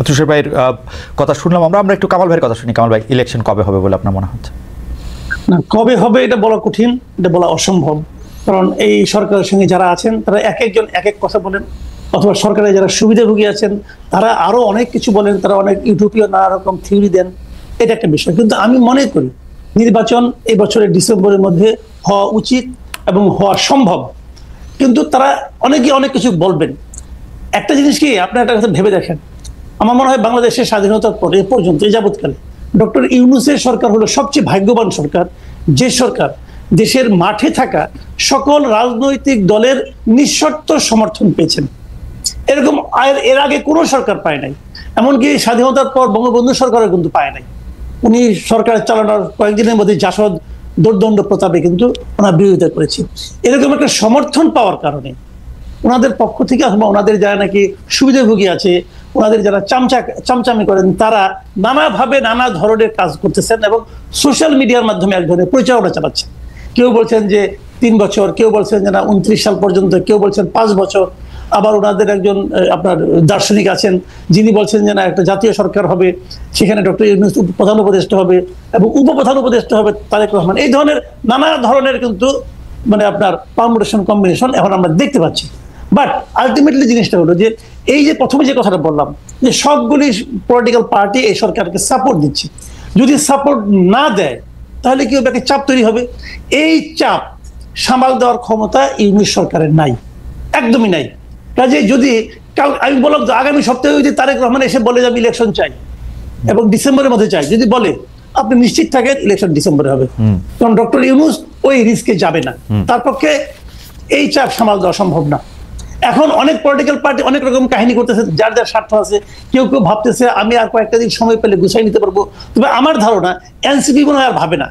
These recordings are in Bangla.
তুষার ভাইয়ের কথা শুনলাম আমরা একটু কামাল ভাইয়ের কথা শুনি। কামাল ভাই, ইলেকশন কবে হবে বলে আপনার মনে হচ্ছে? না, কবে হবে এটা বলা কঠিন, এটা বলা অসম্ভব। কারণ এই সরকারের সঙ্গে যারা আছেন তারা এক একজন এক এক কথা বলেন, অথবা সরকারের যারা সুবিধাভোগী আছেন তারা আরো অনেক কিছু বলেন, তারা অনেক ইউটোপীয় নানা রকম থিওরি দেন। এটা একটা বিষয়। কিন্তু আমি মনে করি নির্বাচন এই বছরের ডিসেম্বরের মধ্যে হওয়া উচিত এবং হওয়া সম্ভব। কিন্তু তারা অনেকে অনেক কিছু বলবেন। একটা জিনিস কি, আপনার একটা কথা ভেবে দেখেন, আমার মনে হয় বাংলাদেশের স্বাধীনতার পরে এ পর্যন্ত এই যাবৎকালে ডক্টর ইউনূসের সরকার হলো সবচেয়ে ভাগ্যবান সরকার, যে সরকার দেশের মাঠে থাকা সকল রাজনৈতিক দলের নিঃশর্ত সমর্থন পেয়েছেন। এরকম এর আগে কোনো সরকার পায় নাই। এমনকি স্বাধীনতার পর বঙ্গবন্ধু সরকারও কিন্তু পায় নাই। উনি সরকার চালানোর কয়েকদিনের মধ্যে জাসদ দোর্দণ্ড প্রতাপে কিন্তু ওনার বিরোধিতা করেছে। এরকম একটা সমর্থন পাওয়ার কারণে ওনাদের পক্ষ থেকে অথবা ওনাদের যারা নাকি সুবিধাভোগী আছে, ওনাদের যারা চামচামি করেন, তারা নানাভাবে নানা ধরনের কাজ করতেছেন এবং সোশ্যাল মিডিয়ার মাধ্যমে এক ধরনের প্রচারণা চালাচ্ছেন। কেউ বলছেন যে 3 বছর, কেউ বলছেন যে না 29 সাল পর্যন্ত, কেউ বলছেন 5 বছর। আবার ওনাদের একজন আপনার দার্শনিক আছেন যিনি বলছেন যে না একটা জাতীয় সরকার হবে, সেখানে ডক্টর ইউনূস প্রধান উপদেষ্টা হবে এবং উপপ্রধান উপদেষ্টা হবে তারেক রহমান। এই ধরনের নানা ধরনের কিন্তু মানে আপনার পারমুটেশন কম্বিনেশন এখন আমরা দেখতে পাচ্ছি। বাট আলটিমেটলি জিনিসটা হলো যে এই যে প্রথমে যে কথাটা বললাম যে সবগুলি পলিটিক্যাল পার্টি এই সরকারকে সাপোর্ট দিচ্ছে, যদি সাপোর্ট না দেয় তাহলে কি হবে? একটা চাপ তৈরি হবে। এই চাপ সামাল দেওয়ার ক্ষমতা ইউনূস সরকারের নাই, একদমই নাই। কাজে যদি আমি বললাম তো আগামী সপ্তাহে যদি তারেক রহমান এসে বলে যে আমি ইলেকশন চাই এবং ডিসেম্বরের মধ্যে চাই, যদি বলে, আপনি নিশ্চিত থাকেন ইলেকশন ডিসেম্বরে হবে। কারণ ডক্টর ইউনূস ওই রিস্কে যাবে না, তার পক্ষে এই চাপ সামাল দেওয়া সম্ভব না। এখন অনেক পলিটিক্যাল পার্টি অনেক রকম কাহিনী করতেছে, যার যার স্বার্থ আছে। কেউ কেউ ভাবতেছে আমি আর কয়েকটা দিন সময় পেলে গুছাই নিতে পারবো। তবে আমার ধারণা এনসিপি মনে হয় আর ভাবে না।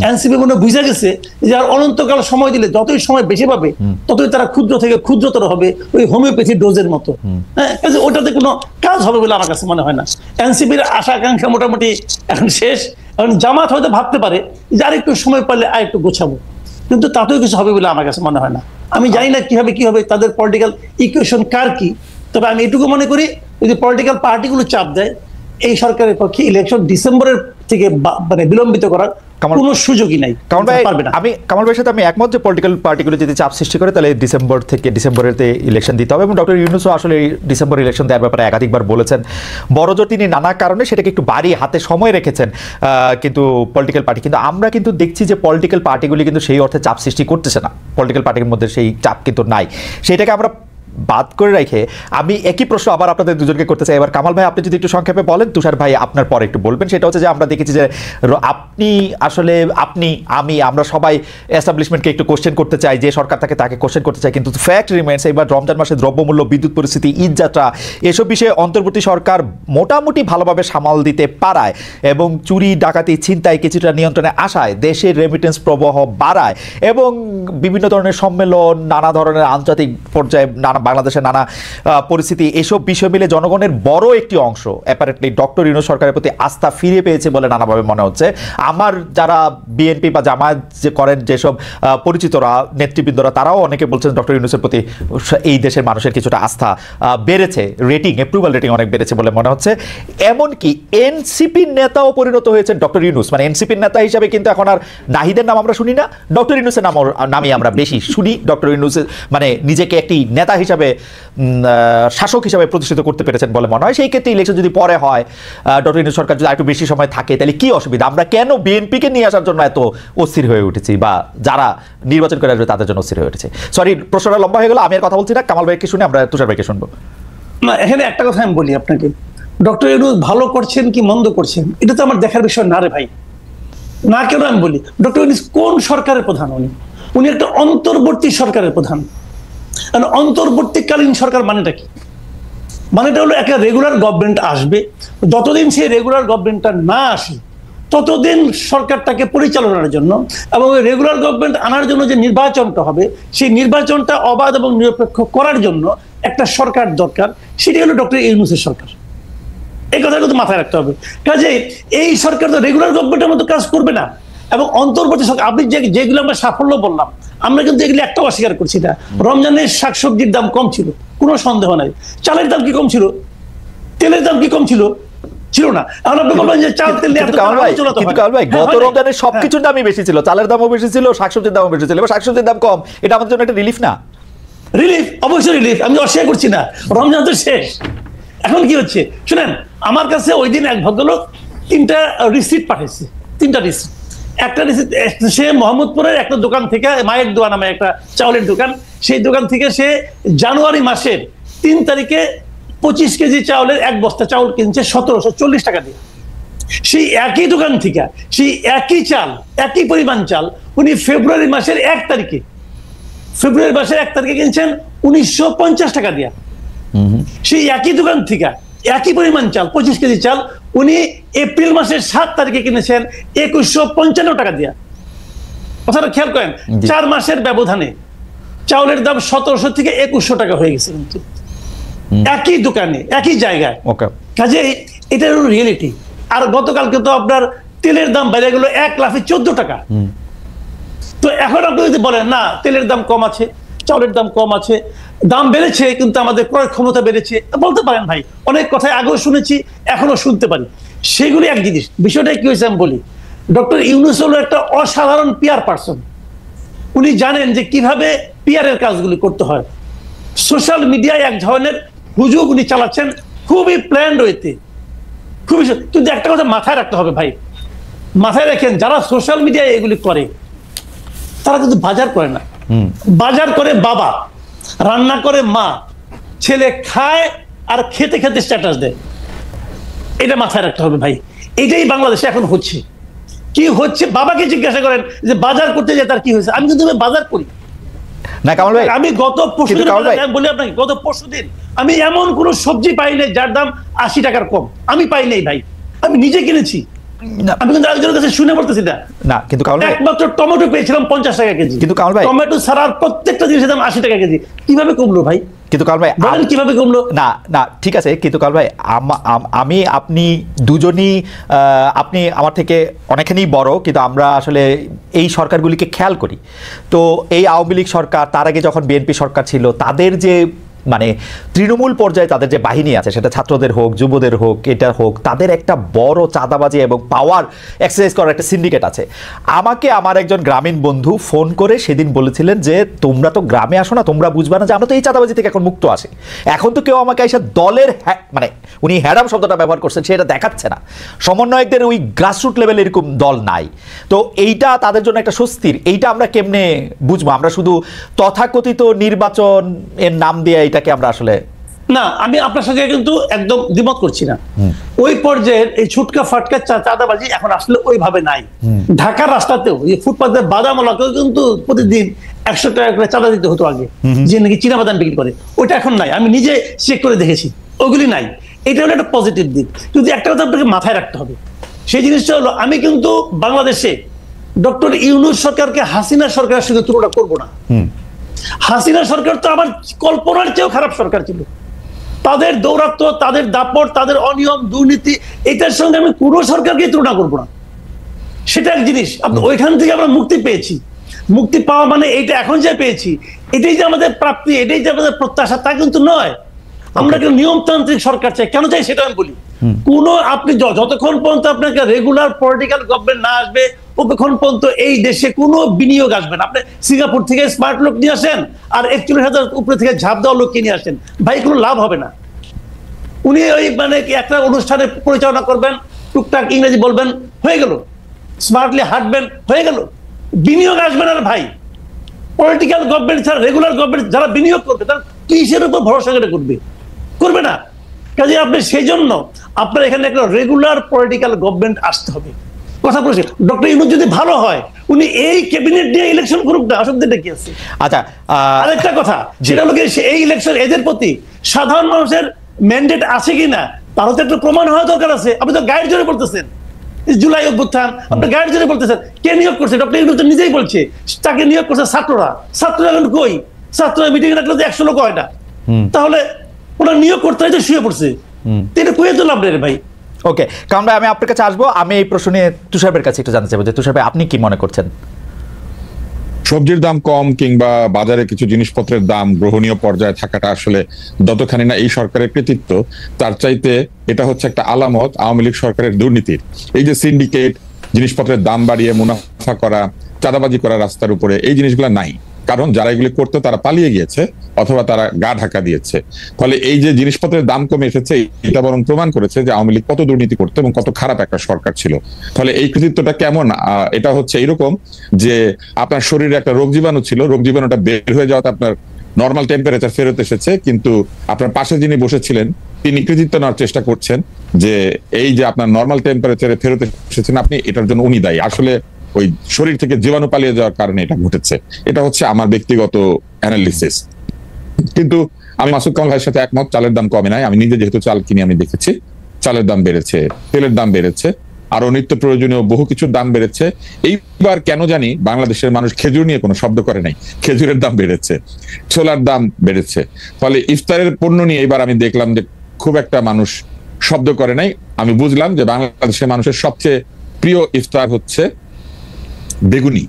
এনসিপি মনে বুঝে গেছে যে আর অনন্তকাল সময় দিলে যতই সময় বেশি পাবে ততই তারা ক্ষুদ্র থেকে ক্ষুদ্রতর হবে, ওই হোমিওপ্যাথি ডোজের মতো। হ্যাঁ, ওটাতে কোনো কাজ হবে বলে আমার কাছে মনে হয় না। এনসিপির আশা আকাঙ্ক্ষা মোটামুটি এখন শেষ। এখন জামাত হয়তো ভাবতে পারে যে আর একটু সময় পারলে আর একটু গোছাবো, কিন্তু তাতেও কিছু হবে বলে আমার কাছে মনে হয় না। আমি জানি না কি হবে তাদের পলিটিক্যাল ইকুয়েশন কার কি। তবে আমি এটুকু মনে করি যদি পলিটিক্যাল পার্টিগুলো চাপ দেয়, এই সরকারের পক্ষে ইলেকশন ডিসেম্বরের থেকে মানে বিলম্বিত করার কোনো সুযোগই নাই। আমি কামাল ভাইয়ের সাথে আমি একমত যে পলিটিক্যাল পার্টিগুলো যদি চাপ সৃষ্টি করে তাহলে ডিসেম্বরেতে ইলেকশন দিতে হবে। এবং ডক্টর ইউনূসও আসলে ডিসেম্বর ইলেকশন দেওয়ার ব্যাপারে একাধিকবার বলেছেন। বড়জোর তিনি নানা কারণে সেটাকে একটু বাড়ি হাতে সময় রেখেছেন কিন্তু পলিটিক্যাল পার্টি। কিন্তু আমরা কিন্তু দেখছি যে পলিটিক্যাল পার্টিগুলি কিন্তু সেই অর্থে চাপ সৃষ্টি করতেছে না। পলিটিক্যাল পার্টির মধ্যে সেই চাপ কিন্তু নাই। সেটাকে আমরা বাদ করে রেখে আমি একই প্রশ্ন আবার আপনাদের দুজনকে করতে চাই। এবার কামাল ভাই আপনি যদি একটু সংক্ষেপে বলেন, তুষার ভাই আপনার পরে একটু বলবেন। সেটা হচ্ছে যে আমরা দেখেছি যে আমরা সবাই এস্টাবলিশমেন্টকে একটু কোশ্চেন করতে চাই, যে সরকার তাকে কোশ্চেন করতে চাই, কিন্তু ফ্যাক্ট রিমেন্স এবার রমজান মাসে দ্রব্যমূল্য, বিদ্যুৎ পরিস্থিতি, ঈদযাত্রা এসব বিষয়ে অন্তর্বর্তী সরকার মোটামুটি ভালোভাবে সামাল দিতে পারায় এবং চুরি ডাকাতি ছিনতাই কিছুটা নিয়ন্ত্রণে আসায় দেশের রেমিটেন্স প্রবাহ বাড়ায় এবং বিভিন্ন ধরনের সম্মেলন, নানা ধরনের আন্তর্জাতিক পর্যায়ে বাংলাদেশের নানা পরিস্থিতি, এসব বিষয় মিলে জনগণের বড় একটি অংশ অ্যাপারেন্টলি ডক্টর ইউনূস সরকারের প্রতি আস্থা ফিরে পেয়েছে বলে নানাভাবে মনে হচ্ছে। আমার যারা বিএনপি বা জামায়াত যে করেন যেসব পরিচিতরা, নেতৃবৃন্দরা, তারাও অনেকে বলছেন ডক্টর ইউনূসের প্রতি এই দেশের মানুষের কিছুটা আস্থা বেড়েছে, অ্যাপ্রুভাল রেটিং অনেক বেড়েছে বলে মনে হচ্ছে। এমনকি এনসিপির নেতাও পরিণত হয়েছেন ডক্টর ইউনূস। মানে এনসিপির নেতা হিসাবে কিন্তু এখন আর নাহিদের নাম আমরা শুনি না, ডক্টর ইউনূসের নামই আমরা বেশি শুনি। ডক্টর ইউনূস মানে নিজেকে একটি নেতা হিসাবে, শাসক হিসাবে প্রতিষ্ঠিত করতে পেরেছেন বলে মনে হয়। সেই ক্ষেত্রে ইলেকশন যদি পরে হয়, ডক্টর ইউনূস সরকার যদি একটু বেশি সময় থাকে, তাহলে কি অসুবিধা? আমরা কেন বিএনপিকে নিয়ে আসার জন্য এত অস্থির হয়ে উঠেছি, বা যারা নির্বাচন করে আসবে তাদের জন্য অস্থির হয়ে উঠেছে? সরি, প্রশ্নটা লম্বা হয়ে গেল, আমি আর কথা বলছি না। কামাল ভাইকে শুনে আমরা তুষার ভাইকে শুনবো। না, এখানে একটা কথা আমি বলি আপনাকে, ডক্টর ইউনূস ভালো করছেন কি মন্দ করছেন এটা তো আমার দেখার বিষয় না রে ভাই। না, কেন আমি বলি, ডক্টর ইউনূস কোন সরকারের প্রধান? উনি একটা অন্তর্বর্তী সরকারের প্রধান। অন্তর্বর্তীকালীন সরকার মানেটা কি? মানেটা হলো একটা রেগুলার গভর্নমেন্ট আসবে, যতদিন সেই রেগুলার গভর্নমেন্টটা না আসে ততদিন সরকারটাকে পরিচালনার জন্য এবং ওই রেগুলার গভর্নমেন্ট আনার জন্য যে নির্বাচনটা হবে, সেই নির্বাচনটা অবাধ এবং নিরপেক্ষ করার জন্য একটা সরকার দরকার। সেটি হলো ডক্টর ইউনূসের সরকার। এই কথা কিন্তু মাথায় রাখতে হবে। কাজে এই সরকার তো রেগুলার গভর্নমেন্টের মতো কাজ করবে না। এবং অন্তর্বর্তী সরকার, আপনি যেগুলো আমরা সাফল্য বললাম, আমরা কিন্তু এগুলি একটাও অস্বীকার করছি না। রমজানের শাকসবজির দাম কম ছিল, কোনো সন্দেহ নাই। চালের দাম কি কম ছিল? তেলের দাম কি কম ছিল? ছিল না। এখন আপনি বলবেন যে চাল তেল নিয়ে কিন্তু কামাল ভাই গত রমজানে সবকিছুর দামই বেশি ছিল, চালের দামও বেশি ছিল, শাকসবজির দামও বেশি ছিল, এবার শাকসবজির দাম কম, এটা আমাদের জন্য একটা রিলিফ না? রিলিফ, অবশ্যই রিলিফ, আমি অস্বীকার করছি না। রমজান তো শেষ, এখন কি হচ্ছে শুনেন, আমার কাছে ওই দিন এক ভদ্রলোক 3টা রিসিপ্ট পাঠিয়েছে, 3টা রিসিপ্ট। একটা রিসিপ্ট সে মোহাম্মদপুরের একটা দোকান থেকে, মায়ের দোয়া নামে একটা চাউলের দোকান, সেই দোকান থেকে সে জানুয়ারি মাসের 3 তারিখে 25 কেজি চাউলের এক বস্তা চাউল কিনছে 1740 টাকা দিয়ে। সেই একই দোকান থেকে সেই একই চাল, একই পরিমাণ চাল উনি ফেব্রুয়ারি মাসের 1 তারিখে কিনছেন 1950 টাকা দিয়ে। সেই একই দোকান থেকে একই পরিমাণ চাল 25 কেজি চাল উনি এপ্রিল মাসের 7 তারিখে কিনেছেন 2155 টাকা দিয়ে। কথাটা খেয়াল করেন, 4 মাসের ব্যবধানে চাউলের দাম 1700 থেকে 2100 টাকা হয়ে গেছে, কিন্তু একই দোকানে একই জায়গায়। কাজে এটা হলো রিয়েলিটি। আর গতকালকে তো আপনার তেলের দাম বেড়ে গেল 1 লাফে 14 টাকা। তো এখন আপনি যদি বলেন না তেলের দাম কম আছে, চাউলের দাম কম আছে, দাম বেড়েছে কিন্তু আমাদের ক্রয় ক্ষমতা বেড়েছে, বলতে পারেন ভাই, অনেক কথাই আগেও শুনেছি, এখনো শুনতে পারি, সেগুলি এক জিনিস। বিষয়টা কি হয়েছে আমি বলি, ডক্টর ইউনূস হলো একটা অসাধারণ পিআর পার্সন। উনি জানেন যে কিভাবে পিআরের কাজগুলি করতে হয়। সোশ্যাল মিডিয়ায় এক ধরনের হুজুগ উনি চালাচ্ছেন খুবই প্ল্যান্ড ওয়েতে, খুবই। কিন্তু একটা কথা মাথায় রাখতে হবে ভাই, মাথায় রাখেন, যারা সোশ্যাল মিডিয়ায় এগুলি করে তারা কিন্তু বাজার করে না। বাজার করে বাবা, রান্না করে মা, ছেলে খায় আর খেতে খেতে স্ট্যাটাস দেয়। এটা মাথায় রাখতে হবে ভাই। এটাই বাংলাদেশে এখন হচ্ছে। কি হচ্ছে বাবাকে জিজ্ঞাসা করেন যে বাজার করতে যায় তার কি হয়েছে। আমি কিন্তু বাজার করি না কামাল ভাই, আমি গত পরশুদিন বলি আপনাকে, গত পরশুদিন আমি এমন কোন সবজি পাই নাই যার দাম 80 টাকার কম, আমি পাই নাই ভাই, আমি নিজে কিনেছি। আমি কিন্তু একজনের কাছে শুনে বলতেছি না, কিন্তু একমাত্র টমেটো পেয়েছিলাম 50 টাকা কেজি। কিন্তু কামাল ভাই, টমেটো ছাড়ার প্রত্যেকটা জিনিসের দাম 80 টাকা কেজি, কিভাবে কমলো ভাই? কিন্তু কামাল ভাই বলেন কিভাবে কমলো? না না ঠিক আছে, কিন্তু কামাল ভাই আমি আপনি দুজনই, আপনি আমার থেকে অনেকখানি বড়, কিন্তু আমরা আসলে এই সরকারগুলিকে খেয়াল করি। তো এই আওয়ামী লীগ সরকার, তার আগে যখন বিএনপি সরকার ছিল, তাদের যে মানে তৃণমূল পর্যায়ে তাদের যে বাহিনী আছে, সেটা ছাত্রদের হোক, যুবদের হোক, এটা হোক, তাদের একটা বড় চাঁদাবাজি এবং পাওয়ার এক্সারসাইজ করার একটা সিন্ডিকেট আছে। আমাকে আমার একজন গ্রামীণ বন্ধু ফোন করে সেদিন বলেছিলেন যে তোমরা তো গ্রামে আসো না, তোমরা বুঝবা না যে আমরা তো এই চাঁদাবাজি থেকে এখন মুক্ত আসি। এখন তো কেউ আমাকে এসে দলের মানে উনি হ্যাডাম শব্দটা ব্যবহার করছেন, সেটা দেখাচ্ছে না, সমন্বয়কদের ওই গ্রাসরুট লেভেলে এরকম দল নাই। তো এইটা তাদের জন্য একটা স্বস্তির। এইটা আমরা কেমনে বুঝবো? আমরা শুধু তথাকথিত নির্বাচন এর নাম দিয়ে এটাকে আমরা আসলে না, আমি আপনার সঙ্গে কিন্তু একদম দ্বিমত করছি না। ওই পর্যায়ের এই ছুটকা ফাটকা চাঁদাবাজি এখন আসলে ওইভাবে নাই। ঢাকার রাস্তাতেও এই ফুটপাতের বাদামওয়ালাকেও কিন্তু প্রতিদিন 100 টাকা করে চাঁদা দিতে হতো আগে, যে নাকি চীনা বাদাম বিক্রি করে। ওইটা এখন নাই, আমি নিজে চেক করে দেখেছি, ওইগুলি নাই। এটা হলো একটা পজিটিভ দিক। কিন্তু একটা কথা আপনাকে মাথায় রাখতে হবে, সেই জিনিসটা হলো আমি কিন্তু বাংলাদেশে ডক্টর ইউনূস সরকারকে হাসিনা সরকারের সঙ্গে তুলনা করবো না। হাসিনা সরকার তো আমার কল্পনার চেয়েও খারাপ সরকার ছিল। তাদের দৌরাত্ম্য, তাদের দাপট, তাদের অনিয়ম, দুর্নীতি, এটার সঙ্গে আমি কোনো সরকারকে তুলনা করবো না। সেটা এক জিনিস। ওইখান থেকে আমরা মুক্তি পেয়েছি। মুক্তি পাওয়া মানে এইটা এখন যে পেয়েছি, এটাই যে আমাদের প্রাপ্তি, এটাই যে আমাদের প্রত্যাশা, তা কিন্তু নয়। আমরা একটা নিয়মতান্ত্রিক সরকার চাই। কেন চাই সেটা আমি বলি। আপনি যতক্ষণ পর্যন্ত আপনাকে রেগুলার পলিটিক্যাল গভর্নমেন্ট না আসবে, ততক্ষণ পর্যন্ত এই দেশে কোনো বিনিয়োগ আসবে না। আপনি সিঙ্গাপুর থেকে স্মার্ট লোক নিয়ে আসেন আর 41,000 উপরে থেকে ঝাঁপ দেওয়া লোক নিয়ে আসেন, ভাই কোনো লাভ হবে না। উনি ওই মানে একটা অনুষ্ঠানে পরিচালনা করবেন, টুকটাক ইংরেজি বলবেন, হয়ে গেল। স্মার্টলি হাঁটবেন, হয়ে গেল। বিনিয়োগ আসবে না ভাই। পলিটিক্যাল গভর্নমেন্ট ছাড়া রেগুলার গভর্নমেন্ট যারা বিনিয়োগ করবে তারা কিসের উপর ভরসা করে করবে না। কাজে আপনি সেই জন্য আপনার এখানে একটা রেগুলার পলিটিক্যাল গভর্নমেন্ট আসতে হবে। কথা বলছি, ডক্টর ইউনূস যদি ভালো হয় উনি এই ক্যাবিনেট দিয়ে ইলেকশন করুক না, অসুবিধাটা কি আছে? আচ্ছা, আরেকটা কথা, সেটা হলো এই ইলেকশন এদের প্রতি সাধারণ মানুষের ম্যান্ডেট আছে কিনা তারও তো একটু প্রমাণ হওয়া দরকার আছে। আপনি তো গাইড জোরে বলতেছেন জুলাই অভ্যুত্থান, আপনি গাইড জোরে বলতেছেন। কে নিয়োগ করছে? ডক্টর ইউনূস তো নিজেই বলছে তাকে নিয়োগ করছে ছাত্ররা। এখন কই? ছাত্ররা মিটিং রাখলে তো 100 লোক হয় না। তাহলে ওরা নিয়োগ করতে হয় তো শুয়ে পড়ছে, এটা কয়ে তো লাভ নেই ভাই। ওকে, কারণ ভাই আমি আপনার কাছে আসবো। আমি এই প্রশ্ন নিয়ে তুষারের কাছে একটু জানতে চাইবো যে তুষার ভাই আপনি কি মনে করছেন? সবজির দাম কম কিংবা বাজারে কিছু জিনিসপত্রের দাম গ্রহণীয় পর্যায়ে থাকাটা আসলে যতখানি না এই সরকারের কৃতিত্ব, তার চাইতে এটা হচ্ছে একটা আলামত আওয়ামী লীগ সরকারের দুর্নীতির। এই যে সিন্ডিকেট, জিনিসপত্রের দাম বাড়িয়ে মুনাফা করা, চাঁদাবাজি করা রাস্তার উপরে, এই জিনিসগুলো নাই। কারণ যারা এগুলি করতো তারা পালিয়ে গিয়েছে অথবা তারা গা ঢাকা দিয়েছে। ফলে এই যে জিনিসপত্রের দাম কমে এসেছে, এটা বরং প্রমাণ করেছে যে আওয়ামী লীগ কত দুর্নীতি করতো এবং কত খারাপ একটা সরকার ছিল। ফলে এই কৃতিত্বটা কেমন, এটা হচ্ছে এরকম যে আপনার শরীরে একটা রোগ জীবাণু ছিল, রোগ জীবাণুটা বের হয়ে যাওয়াতে আপনার নর্মাল টেম্পারেচার ফেরত এসেছে, কিন্তু আপনার পাশে যিনি বসেছিলেন তিনি কৃতিত্ব নেওয়ার চেষ্টা করছেন যে এই যে আপনার নর্মাল টেম্পারেচারে ফেরত এসেছেন আপনি, এটার জন্য উনি দায়ী। আসলে ওই শরীর থেকে জীবাণু পালিয়ে যাওয়ার কারণে এটা ঘটেছে। এটা হচ্ছে আমার ব্যক্তিগত অ্যানালিসিস। কিন্তু আমি মাসুদ কামাল ভাইয়ের সাথে একমত, চালের দাম কমে নাই। আমি নিজে যেহেতু চাল কিনি আমি দেখেছি চালের দাম বেড়েছে, তেলের দাম বেড়েছে, আরো নিত্য প্রয়োজনীয় বহু কিছুর দাম বেড়েছে। এইবার কেন জানি বাংলাদেশের মানুষ খেজুর নিয়ে কোনো শব্দ করে নাই, খেজুরের দাম বেড়েছে, ছোলার দাম বেড়েছে। ফলে ইফতারের পণ্য নিয়ে এবার আমি দেখলাম যে খুব একটা মানুষ শব্দ করে নাই। আমি বুঝলাম যে বাংলাদেশের মানুষের সবচেয়ে প্রিয় ইফতার হচ্ছে বেগুনি।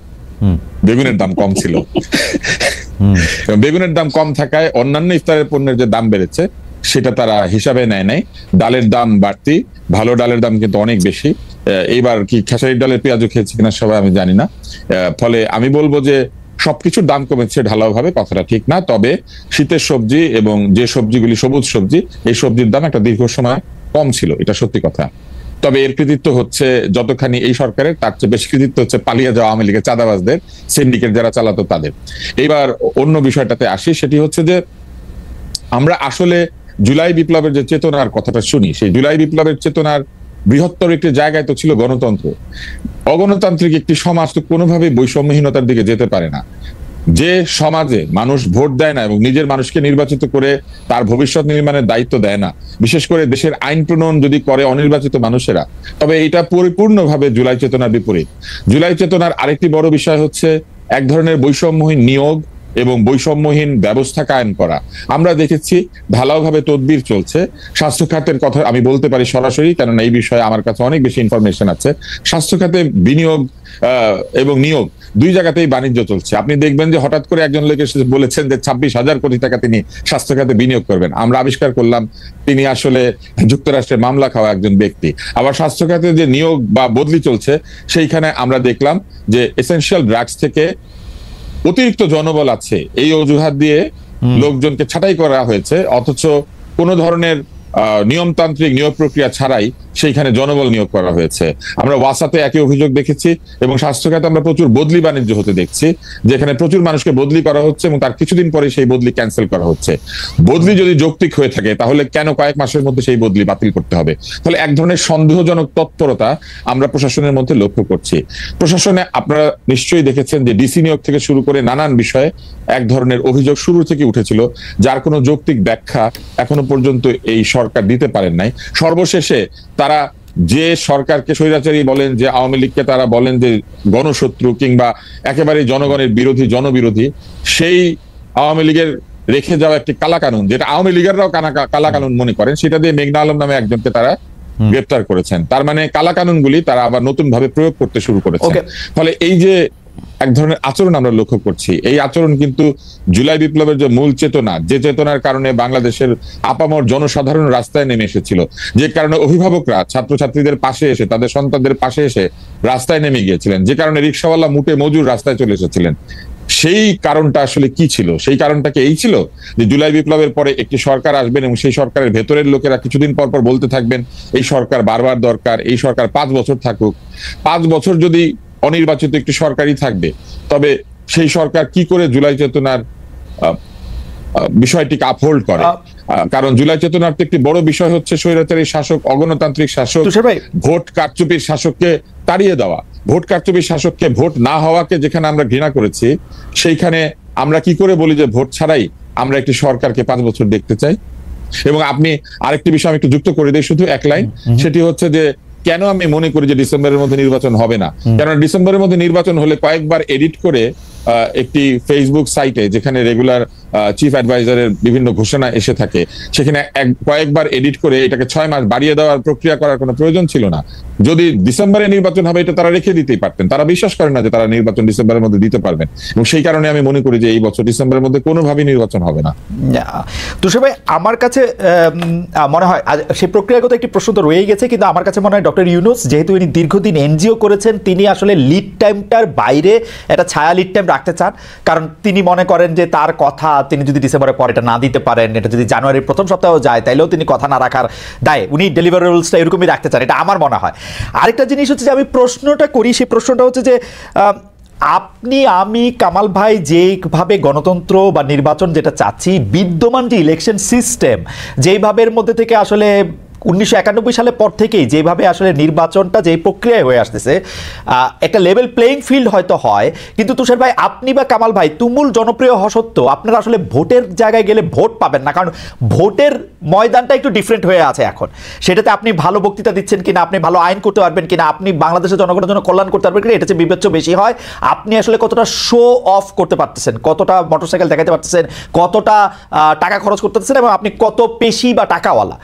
বেগুনের দাম কম ছিল, বেগুনের দাম কম থাকায় অন্যান্য ইফতারের পণ্যের যে দাম বেড়েছে সেটা তারা হিসাবে নেয় নাই। ডালের দাম বাড়তি, ভালো ডালের দাম কিন্তু অনেক বেশি। এইবার কি খেসারির ডালের পেঁয়াজও খেয়েছে কিনা সবাই আমি জানি না। ফলে আমি বলবো যে সবকিছুর দাম কমেছে ঢালাও ভাবে, কথাটা ঠিক না। তবে শীতের সবজি এবং যে সবজিগুলি সবুজ সবজি, এই সবজির দাম একটা দীর্ঘ সময় কম ছিল, এটা সত্যি কথা। তবে এর কৃতিত্ব হচ্ছে যতখানি এই সরকারের, তার চেয়ে বেশি কৃতিত্ব হচ্ছে পালিয়ে যাওয়া আওয়ামী লীগের চাঁদাবাজদের, সিন্ডিকেট যারা চালাতো তাদের। এইবার অন্য বিষয়টাতে আসি, সেটি হচ্ছে যে আমরা আসলে জুলাই বিপ্লবের যে চেতনার কথাটা শুনি, সেই জুলাই বিপ্লবের চেতনার বৃহত্তর একটি জায়গায় তো ছিল গণতন্ত্র। অগণতান্ত্রিক একটি সমাজ তো কোনোভাবেই বৈষম্যহীনতার দিকে যেতে পারে না। যে সমাজে মানুষ ভোট দেয় না এবং নিজের মানুষকে নির্বাচিত করে তার ভবিষ্যৎ নির্মাণের দায়িত্ব দেয় না, বিশেষ করে দেশের আইন প্রণয়ন যদি করে অনির্বাচিত মানুষেরা, তবে এটা পরিপূর্ণভাবে জুলাই চেতনার বিপরীত। জুলাই চেতনার আরেকটি বড় বিষয় হচ্ছে এক ধরনের বৈষম্যহীন নিয়োগ এবং বৈষম্যহীন ব্যবস্থা কায়েম করা। আমরা দেখেছি ঢালাওভাবে তদবির চলছে। স্বাস্থ্য খাতের কথা আমি বলতে পারি সরাসরি, কেননা এই বিষয়ে আমার কাছে অনেক বেশি ইনফরমেশন আছে। স্বাস্থ্য খাতে বিনিয়োগ এবং নিয়োগ দুই জায়গাতেই বাণিজ্য চলছে। আপনি দেখবেন যে হঠাৎ করে একজন লোক এসে বলেছেন যে 26,000 কোটি টাকা তিনি স্বাস্থ্য খাতে বিনিয়োগ করবেন। আমরা আবিষ্কার করলাম তিনি আসলে যুক্তরাষ্ট্রে মামলা খাওয়া একজন ব্যক্তি। আবার স্বাস্থ্য খাতে যে নিয়োগ বা বদলি চলছে, সেইখানে আমরা দেখলাম যে এসেনশিয়াল ড্রাগস থেকে অতিরিক্ত জনবল আছে এই অজুহাত দিয়ে লোকজনকে ছাঁটাই করা হয়েছে, অথচ কোনো ধরনের নিয়মতান্ত্রিক নিয়োগ প্রক্রিয়া ছাড়াই সেইখানে জনবল নিয়োগ করা হয়েছে। আমরা ওয়াসাতে একই অভিযোগ দেখেছি এবং স্বাস্থ্য খাতে আমরা প্রচুর বদলি বাণিজ্য হতে দেখছি, যেখানে প্রচুর মানুষকে বদলি করা হচ্ছে এবং তার কিছুদিন পরে সেই বদলি ক্যান্সেল করা হচ্ছে। বদলি যদি যৌক্তিক হয়ে থাকে তাহলে কেন কয়েক মাসের মধ্যে সেই বদলি বাতিল করতে হবে? ফলে এক ধরনের সন্দেহজনক তৎপরতা আমরা প্রশাসনের মধ্যে লক্ষ্য করছি। প্রশাসনে আপনারা নিশ্চয়ই দেখেছেন যে ডিসি নিয়োগ থেকে শুরু করে নানান বিষয়ে এক ধরনের অভিযোগ শুরু থেকে উঠেছিল, যার কোনো যৌক্তিক ব্যাখ্যা এখনো পর্যন্ত এই সরকার দিতে পারেন নাই। সর্বশেষে তারা যে সরকারকে স্বৈরাচারী বলেন, যে আওয়ামী লীগকে তারা বলেন যে গণশত্রু কিংবা একেবারে জনগণের বিরোধী, জনবিরোধী, সেই আওয়ামী লীগের রেখে যাওয়া একটি কালাকানুন, যেটা আওয়ামী লীগেররাও কালাকানুন মনে করেন, সেটা দিয়ে মেঘনা আলম নামে একজনকে তারা গ্রেপ্তার করেছেন। তার মানে কালাকানুনগুলি তারা আবার নতুন ভাবে প্রয়োগ করতে শুরু করেছে। ফলে এই যে এক ধরনের আচরণ আমরা লক্ষ্য করছি, এই আচরণ কিন্তু জুলাই বিপ্লবের যে মূল চেতনা, যে চেতনার কারণে বাংলাদেশের আপামর জনসাধারণ রাস্তায় নেমে এসেছিল, যে কারণে অভিভাবকরা ছাত্রছাত্রীদের পাশে এসে, তাদের সন্তানদের পাশে এসে রাস্তায় নেমে গিয়েছিলেন, যে কারণে রিকশাওয়ালা মুটে মজুর রাস্তায় চলে এসেছিলেন, সেই কারণটা আসলে কি ছিল? সেই কারণটাকে এই ছিল যে জুলাই বিপ্লবের পরে একটি সরকার আসবেন এবং সেই সরকারের ভেতরের লোকেরা কিছুদিন পর পর বলতে থাকবেন এই সরকার বারবার দরকার, এই সরকার 5 বছর থাকুক। 5 বছর যদি অনির্বাচিত একটি সরকারই থাকবে, তবে সেই সরকার কি করে জুলাই চেতনার বিষয়টিকে আপহোল্ড করে? কারণ জুলাই চেতনার একটি বড় বিষয় হচ্ছে স্বৈরাচারী শাসক, অগণতান্ত্রিক শাসক, ভোট কারচুপির শাসককে তাড়িয়ে দেওয়া। ভোট কারচুপির শাসককে, ভোট না হওয়াকে যেখানে আমরা ঘৃণা করেছি, সেইখানে আমরা কি করে বলি যে ভোট ছাড়াই আমরা একটি সরকারকে 5 বছর দেখতে চাই? এবং আপনি আরেকটি বিষয় আমি একটু যুক্ত করে দিই, শুধু এক লাইন, সেটি হচ্ছে যে কেন আমি মনে করি যে ডিসেম্বরের মধ্যে নির্বাচন হবে না। কারণ ডিসেম্বরের মধ্যে নির্বাচন হলে কয়েকবার এডিট করে একটি ফেসবুক সাইটে, যেখানে রেগুলার চিফ অ্যাডভাইজারের বিভিন্ন ঘোষণা এসে থাকে, সেখানে কয়েকবার এডিট করে এটাকে 6 মাস বাড়িয়ে দেওয়ার প্রক্রিয়া করার কোনো প্রয়োজন ছিল না। যদি ডিসেম্বরে নির্বাচন হবে এটা তারা রেখে দিতেই পারতেন। তারা বিশ্বাস করেন না যে তারা নির্বাচন ডিসেম্বরের মধ্যে দিতে পারবেন, এবং সেই কারণে আমি মনে করি যে এই বছর ডিসেম্বরের মধ্যে কোনোভাবেই নির্বাচন হবে না। তুষার ভাই, আমার কাছে মনে হয় সেই প্রক্রিয়াগত একটি প্রশ্ন তো রয়েই গেছে, কিন্তু আমার কাছে মনে হয় ডক্টর ইউনূস যেহেতু ইনি দীর্ঘদিন এনজিও করেছেন, তিনি আসলে লিড টাইমটার বাইরে একটা ছায়া লিড টাইম রাখতে চান। কারণ তিনি মনে করেন যে তার কথা তিনি যদি ডিসেম্বরের পর এটা না দিতে পারেন, এটা যদি জানুয়ারির প্রথম সপ্তাহেও যায়, তাইলেও তিনি কথা না রাখার দায় উনি ডেলিভারেবলসটা এরকমই রাখতে চান, এটা আমার মনে হয়। আরেকটা জিনিস হচ্ছে যে আমি প্রশ্নটা করি, সেই প্রশ্নটা হচ্ছে যে আপনি, আমি, কামাল ভাই যেইভাবে গণতন্ত্র বা নির্বাচন যেটা চাচ্ছি, বিদ্যমান যে ইলেকশন সিস্টেম যেইভাবের মধ্যে থেকে আসলে 1991 সালের পর থেকেই যেভাবে আসলে নির্বাচনটা যেই প্রক্রিয়ায় হয়ে আসতেছে, একটা লেভেল প্লেইং ফিল্ড হয়তো হয়, কিন্তু তুষার ভাই আপনি বা কামাল ভাই তুমুল জনপ্রিয় হওয়া সত্ত্বেও আপনারা আসলে ভোটের জায়গায় গেলে ভোট পাবেন না, কারণ ভোটের ময়দানটা একটু ডিফারেন্ট হয়ে আছে এখন। সেটাতে আপনি ভালো বক্তৃতা দিচ্ছেন কিনা, আপনি ভালো আইন করতে পারবেন কিনা, আপনি বাংলাদেশের জনগণের জন্য কল্যাণ করতে পারবেন কিনা, এটা হচ্ছে বিবেচ্য বেশি হয়। আপনি আসলে কতটা শো অফ করতে পারতেছেন, কতটা মোটরসাইকেল দেখাতে পারতেছেন, কতটা টাকা খরচ করতে পারতেছেন, এবং আপনি কত পেশি বা টাকাওয়ালা,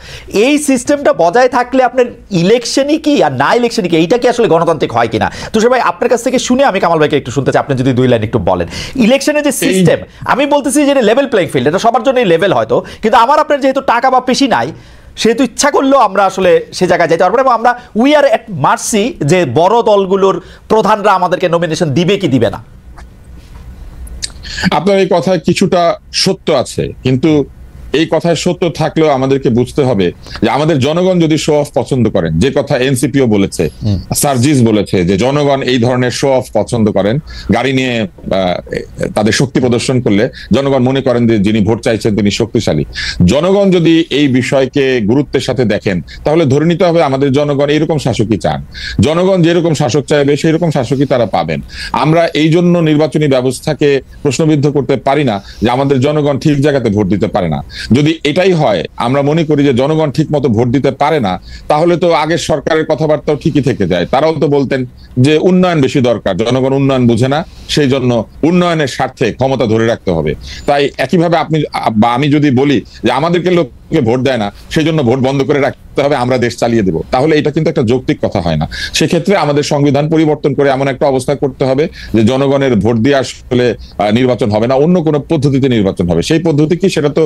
এই সিস্টেমটা বজায় থাকলে আপনার ইলেকশনই কি আর না ইলেকশনই কি, এইটা কি আসলে গণতান্ত্রিক হয় কিনা? তুষার ভাই আপনার কাছ থেকে শুনে আমি কামাল ভাইকে একটু শুনতে চাই, আপনি যদি 2 লাইন একটু বলেন। ইলেকশনের যে সিস্টেম, আমি বলতেছি যে লেভেল প্লেইং ফিল্ড, এটা সবার জন্যই লেভেল হয়তো, কিন্তু আমার আপনার যেহেতু টাকা বা পেশি নাই, সেহেতু ইচ্ছা করলেও আমরা আসলে সে জায়গায় যেতে পারবো না, এবং আমরা উই আর এট মার্সি যে বড় দলগুলোর প্রধানরা আমাদেরকে নমিনেশন দিবে কি দিবে না। আপনার এই কথায় কিছুটা সত্য আছে, কিন্তু এই কথায় সত্য থাকলেও আমাদেরকে বুঝতে হবে যে আমাদের জনগণ যদি শো অফ পছন্দ করেন, যে কথা এনসিপিও বলেছে, সার্জিস বলেছে যে জনগণ এই ধরনের শো অফ পছন্দ করেন, গাড়ি নিয়ে তাদের শক্তি প্রদর্শন করলে জনগণ মনে করেন যে যিনি ভোট চাইছেন তিনি শক্তিশালী। জনগণ যদি এই বিষয়কে গুরুত্বের সাথে দেখেন, তাহলে ধরে নিতে হবে আমাদের জনগণ এইরকম শাসকই চান। জনগণ যেরকম শাসক চাইবে সেই রকম শাসকই তারা পাবেন। আমরা এই জন্য নির্বাচনী ব্যবস্থাকে প্রশ্নবিদ্ধ করতে পারি না যে আমাদের জনগণ ঠিক জায়গাতে ভোট দিতে পারে না। যদি এটাই হয়, আমরা মনে করি যে জনগণ ঠিক মতো ভোট দিতে পারে না, তাহলে তো আগের সরকারের কথাবার্তাও ঠিকই থেকে যায়। তারাও তো বলতেন যে উন্নয়ন বেশি দরকার, জনগণ উন্নয়ন বুঝে না, সেই জন্য উন্নয়নের স্বার্থে ক্ষমতা ধরে রাখতে হবে। তাই একইভাবে আপনি বা আমি যদি বলি যে আমাদেরকে লোকে ভোট দেয় না, সেই জন্য ভোট বন্ধ করে রাখতে হবে, আমরা দেশ চালিয়ে দেব, তাহলে এটা কিন্তু একটা যৌক্তিক কথা হয় না। সেক্ষেত্রে আমাদের সংবিধান পরিবর্তন করে এমন একটা অবস্থা করতে হবে যে জনগণের ভোট দিয়ে আসলে নির্বাচন হবে না, অন্য কোনো পদ্ধতিতে নির্বাচন হবে। সেই পদ্ধতি কি, সেটা তো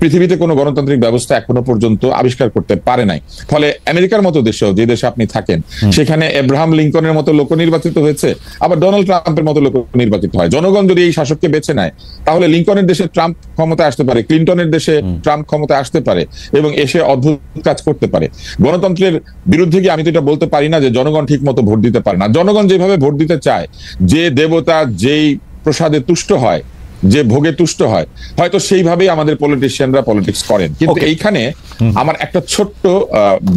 পৃথিবীতে কোনো গণতান্ত্রিক ব্যবস্থা এখনো পর্যন্ত আবিষ্কার করতে পারে নাই। ফলে আমেরিকার মতো দেশেও, যে দেশে আপনি থাকেন, সেখানে এব্রাহাম লিঙ্কনের মতো লোক নির্বাচিত হয়েছে, আবার ডোনাল্ড ট্রাম্পের মতো লোক নির্বাচিত হয়। জনগণ যদি এই শাসককে বেছে নেয়, তাহলে লিঙ্কনের দেশে ট্রাম্প ক্ষমতায় আসতে পারে, ক্লিন্টনের দেশে ট্রাম্প ক্ষমতায় আসতে পারে এবং এসে অদ্ভুত কাজ করতে পারে। গণতন্ত্রের বিরুদ্ধে কি আমি তো এটা বলতে পারি না যে জনগণ ঠিক মতো ভোট দিতে পারে না। জনগণ যেভাবে ভোট দিতে চায়, যে দেবতা যেই প্রসাদে তুষ্ট হয়, যে ভোগে তুষ্ট হয়, হয়তো সেইভাবেই আমাদের পলিটিশিয়ানরা পলিটিক্স করেন। কিন্তু এইখানে আমার একটা ছোট্ট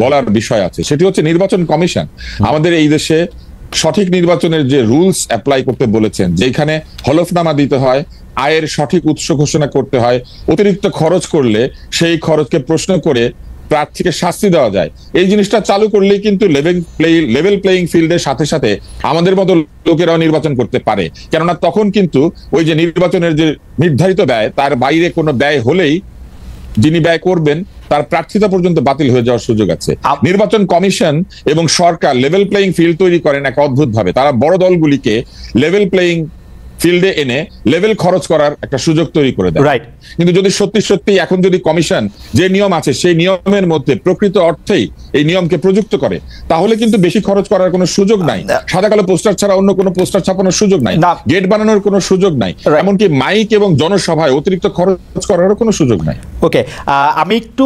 বলার বিষয় আছে, সেটি হচ্ছে নির্বাচন কমিশন আমাদের এই দেশে সঠিক নির্বাচনের যে রুলস অ্যাপ্লাই করতে বলেছেন, যেখানে হলফনামা দিতে হয়, আয়ের সঠিক উৎস ঘোষণা করতে হয়, অতিরিক্ত খরচ করলে সেই খরচকে প্রশ্ন করে প্রার্থীকে শাস্তি দেওয়া যায়, এই জিনিসটা চালু করলেই কিন্তু লেভেল প্লেইং ফিল্ডের সাথে সাথে আমাদের মতো লোকেরাও নির্বাচন করতে পারে। কেননা তখন কিন্তু ওই যে নির্বাচনের যে নির্ধারিত ব্যয়, তার বাইরে কোনো ব্যয় হলেই যিনি ব্যয় করবেন তার প্রার্থিতা পর্যন্ত বাতিল হয়ে যাওয়ার সুযোগ আছে। নির্বাচন কমিশন এবং সরকার লেভেল প্লেইং ফিল্ড তৈরি করেন এক অদ্ভুত ভাবে। তারা বড় দলগুলিকে লেভেল প্লেইং ফিল্ডে এনে লেভেল খরচ করার একটা সুযোগ তৈরি করে দেয়। কিন্তু যদি সত্যি সত্যি এখন যদি কমিশন যে নিয়ম আছে সেই নিয়মের মধ্যে প্রকৃত অর্থেই এই নিয়মকে প্রযুক্ত করে, তাহলে কিন্তু বেশি খরচ করার কোনো সুযোগ নাই। সাদা কালো পোস্টার ছাড়া অন্য কোনো পোস্টার ছাপানোর সুযোগ নাই, গেট বানানোর কোনো সুযোগ নাই, এমনকি মাইক এবং জনসভায় অতিরিক্ত খরচ করারও কোনো সুযোগ নাই। ওকে, আমি একটু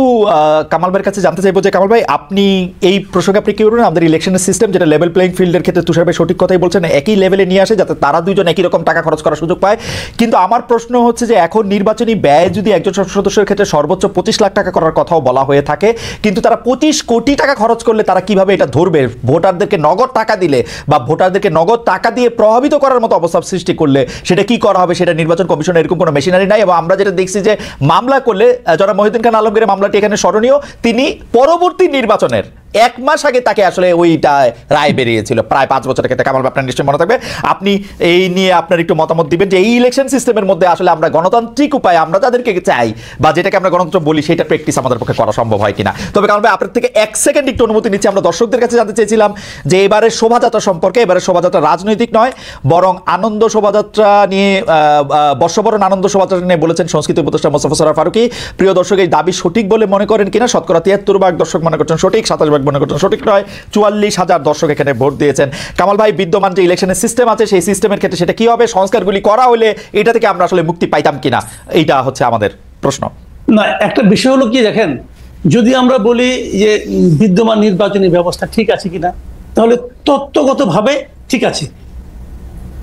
কামাল ভাইয়ের কাছে জানতে চাইবো যে কামাল ভাই, আপনি এই প্রসঙ্গে আপনি কি বলবেন? আমাদের ইলেকশনের সিস্টেম যেটা লেভেল প্লেইং ফিল্ডের ক্ষেত্রে তুষার ভাই সঠিক কথাই বলছেন, একই লেভেলে নিয়ে আসে যাতে তারা দুইজন একই রকম টাকা খরচ করার সুযোগ পায়। কিন্তু আমার প্রশ্ন হচ্ছে যে এখন নির্বাচনী ব্যয় যদি একজন সংসদ সদস্যের ক্ষেত্রে সর্বোচ্চ 25 লাখ টাকা করার কথাও বলা হয়ে থাকে, কিন্তু তারা 25 কোটি টাকা খরচ করলে তারা কিভাবে এটা ধরবে? ভোটারদেরকে নগদ টাকা দিলে বা ভোটারদেরকে নগদ টাকা দিয়ে প্রভাবিত করার মতো অবস্থা সৃষ্টি করলে সেটা কি করা হবে? সেটা নির্বাচন কমিশনের এরকম কোনো মেশিনারি নাই। এবং আমরা যেটা দেখছি যে মামলা করলে, যারা মহিউদ্দিন খান আলমগীরের মামলাটি এখানে স্মরণীয়, তিনি পরবর্তী নির্বাচনের 1 মাস আগে তাকে আসলে ওইটা রায় বেরিয়েছিল, প্রায় 5 বছরের ক্ষেত্রে। কামাল ভাই, আপনার নিশ্চয়ই মনে থাকবে, আপনি এই নিয়ে আপনার একটু মতামত দিবেন যে এই ইলেকশন সিস্টেমের মধ্যে আসলে আমরা গণতান্ত্রিক উপায়ে আমরা যাদেরকে চাই বা যেটাকে আমরা গণতন্ত্র বলি সেটা প্র্যাকটিস আমাদের পক্ষে করা সম্ভব হয় কিনা। তবে কামাল ভাই, আপনার থেকে 1 সেকেন্ড একটু অনুমতি নিচ্ছি। আমরা দর্শকদের কাছে জানতে চেয়েছিলাম যে এবারের শোভাযাত্রা সম্পর্কে। এবারের শোভাযাত্রা রাজনৈতিক নয়, বরং আনন্দ শোভাযাত্রা নিয়ে, বর্ষবরণ আনন্দ শোভাযাত্রা নিয়ে বলেছেন সংস্কৃতি উপদেষ্টা মোস্তফা সরোয়ার ফারুকী। প্রিয় দর্শক, এই দাবি সঠিক বলে মনে করেন কিনা? শতকরা 73% দর্শক মনে করছেন সঠিক, 27% মনে করছেন সঠিক নয়। 44,000 দর্শক এখানে ভোট দিয়েছেন। কামাল ভাই, বিদ্যমান যে ইলেকশনের সিস্টেম আছে সেই সিস্টেমের ক্ষেত্রে সেটা কি হবে? সংস্কারগুলি করা হলে এটা থেকে আমরা আসলে মুক্তি পাইতাম কিনা, এইটা হচ্ছে আমাদের প্রশ্ন। না, একটা বিষয় হলো কি, দেখেন, যদি আমরা বলি যে বিদ্যমান নির্বাচনী ব্যবস্থা ঠিক আছে কিনা, তাহলে তত্ত্বগতভাবে ঠিক আছে,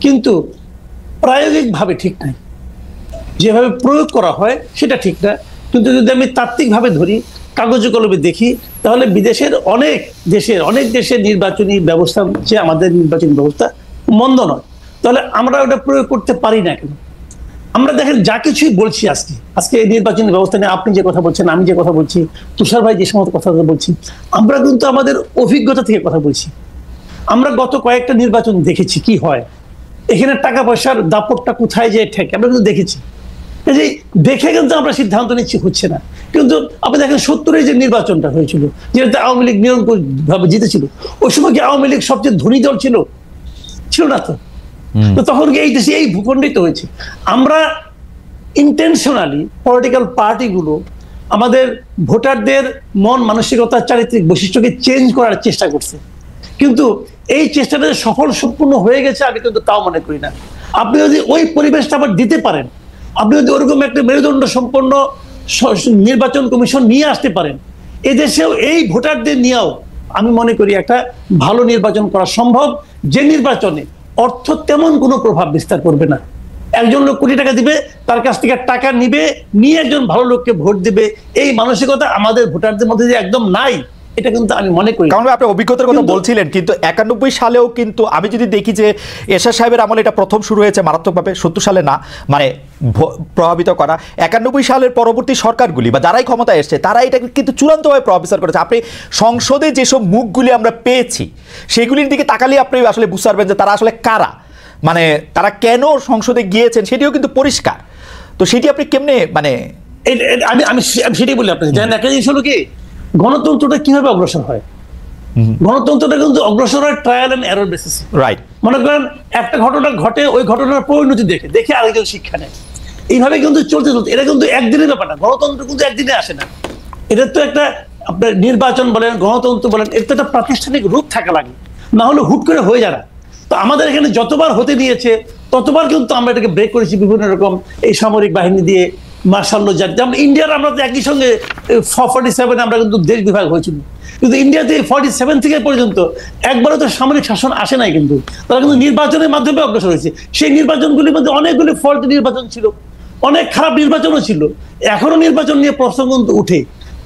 কিন্তু প্রায়োগিকভাবে ঠিক নাই। যেভাবে প্রয়োগ করা হয় সেটা ঠিক না। কিন্তু যদি আমি তাত্ত্বিকভাবে ধরি, কাগজে কলমে দেখি, তাহলে বিদেশের অনেক দেশের নির্বাচনী ব্যবস্থা হচ্ছে আমাদের নির্বাচনী ব্যবস্থা মন্দ নয়। তাহলে আমরা ওটা প্রয়োগ করতে পারি না কেন? আমরা দেখেন যা কিছুই বলছি আজকে এই নির্বাচনী ব্যবস্থা নিয়ে আপনি যে কথা বলছেন, আমি যে কথা বলছি, তুষার ভাই যে সমস্ত কথা বলছি, আমরা কিন্তু আমাদের অভিজ্ঞতা থেকে কথা বলছি। আমরা গত কয়েকটা নির্বাচন দেখেছি কি হয়, এখানে টাকা পয়সার দাপটটা কোথায় যে ঠেকে আমরা কিন্তু দেখেছি। এই দেখে কিন্তু আমরা সিদ্ধান্ত নিচ্ছি হচ্ছে না। কিন্তু আপনি দেখেন 70-এর যে নির্বাচনটা হয়েছিল, যেটাতে আওয়ামী লীগ নিরঙ্কুশভাবে জিতেছিল, ওই সময় কি আওয়ামী লীগ সবচেয়ে ধনী দল ছিল না? তো তখন কি এই দেশে এই ভূখণ্ডিত হয়েছে। আমরা ইন্টেনশনালি পলিটিক্যাল পার্টিগুলো আমাদের ভোটারদের মন মানসিকতা চারিত্রিক বৈশিষ্ট্যকে চেঞ্জ করার চেষ্টা করছে, কিন্তু এই চেষ্টাটা সফল সম্পূর্ণ হয়ে গেছে আমি কিন্তু তাও মনে করি না। আপনি যদি ওই পরিবেশটা আবার দিতে পারেন, আপনি যদি ওরকম একটা মেরুদণ্ড সম্পন্ন নির্বাচন কমিশন নিয়ে আসতে পারেন, এদেশেও এই ভোটারদের নিয়েও আমি মনে করি একটা ভালো নির্বাচন করা সম্ভব, যে নির্বাচনে অর্থ তেমন কোনো প্রভাব বিস্তার করবে না। একজন লোক কোটি টাকা দিবে, তার কাছ থেকে টাকা নিয়ে একজন ভালো লোককে ভোট দিবে, এই মানসিকতা আমাদের ভোটারদের মধ্যে যে একদম নাই, এটা কিন্তু আমি মনে করি। কারণ আপনি অভিজ্ঞতার কথা বলছিলেন, কিন্তু 91 সালেও কিন্তু আমি যদি দেখি যে এরশাদ সাহেবের আমলে এটা প্রথম শুরু হয়েছে মারাত্মকভাবে, 70 সালে না, মানে প্রভাবিত করা। 91 সালের পরবর্তী সরকারগুলি বা যারাই ক্ষমতায় এসছে তারা এটা কিন্তু চূড়ান্তভাবে প্রভাবিত করেছে। আপনি সংসদে যেসব মুখগুলি আমরা পেয়েছি সেগুলির দিকে তাকালে আপনি আসলে বুঝতে পারবেন যে তারা আসলে কারা, মানে তারা কেন সংসদে গিয়েছেন সেটিও কিন্তু পরিষ্কার। তো সেটি আপনি কেমনে, মানে আমি সেটাই বলি আপনাকে। জানেন একটা জিনিস হলো কি, গণতন্ত্রটা কিভাবে অগ্রসর হয়? গণতন্ত্রটা কিন্তু অগ্রসর হয় ট্রায়াল এন্ড এরর বেসিসে। রাইট। মনে করেন একটা ঘটনা ঘটে, ওই ঘটনার পরিণতি দেখে আরেকজন শিক্ষা নেয়, এইভাবে কিন্তু চলতে এটা কিন্তু একদিনের ব্যাপার না। গণতন্ত্র কিন্তু একদিনে আসে না। এটা তো একটা আপনার নির্বাচন বলেন, গণতন্ত্র বলেন, এর তো একটা প্রাতিষ্ঠানিক রূপ থাকা লাগে, না হলে হুট করে হয়ে যায় না। তো আমাদের এখানে যতবার হতে দিয়েছে ততবার কিন্তু আমরা এটাকে ব্রেক করেছি বিভিন্ন রকম এই সামরিক বাহিনী দিয়ে, মার্শাল ল জাতি। যেমন ইন্ডিয়ার আমরা তো একই সঙ্গে 47 আমরা কিন্তু দেশ বিভাগ হয়েছিল, কিন্তু ইন্ডিয়াতে 47 থেকে পর্যন্ত একবারও তো সামরিক শাসন আসে নাই, কিন্তু তারা কিন্তু নির্বাচনের মাধ্যমে অগ্রসর হয়েছে। সেই নির্বাচনগুলির মধ্যে অনেকগুলি ফল্ট নির্বাচন ছিল, অনেক খারাপ নির্বাচনও ছিল, এখনো নির্বাচন নিয়ে প্রশ্ন কিন্তু উঠে।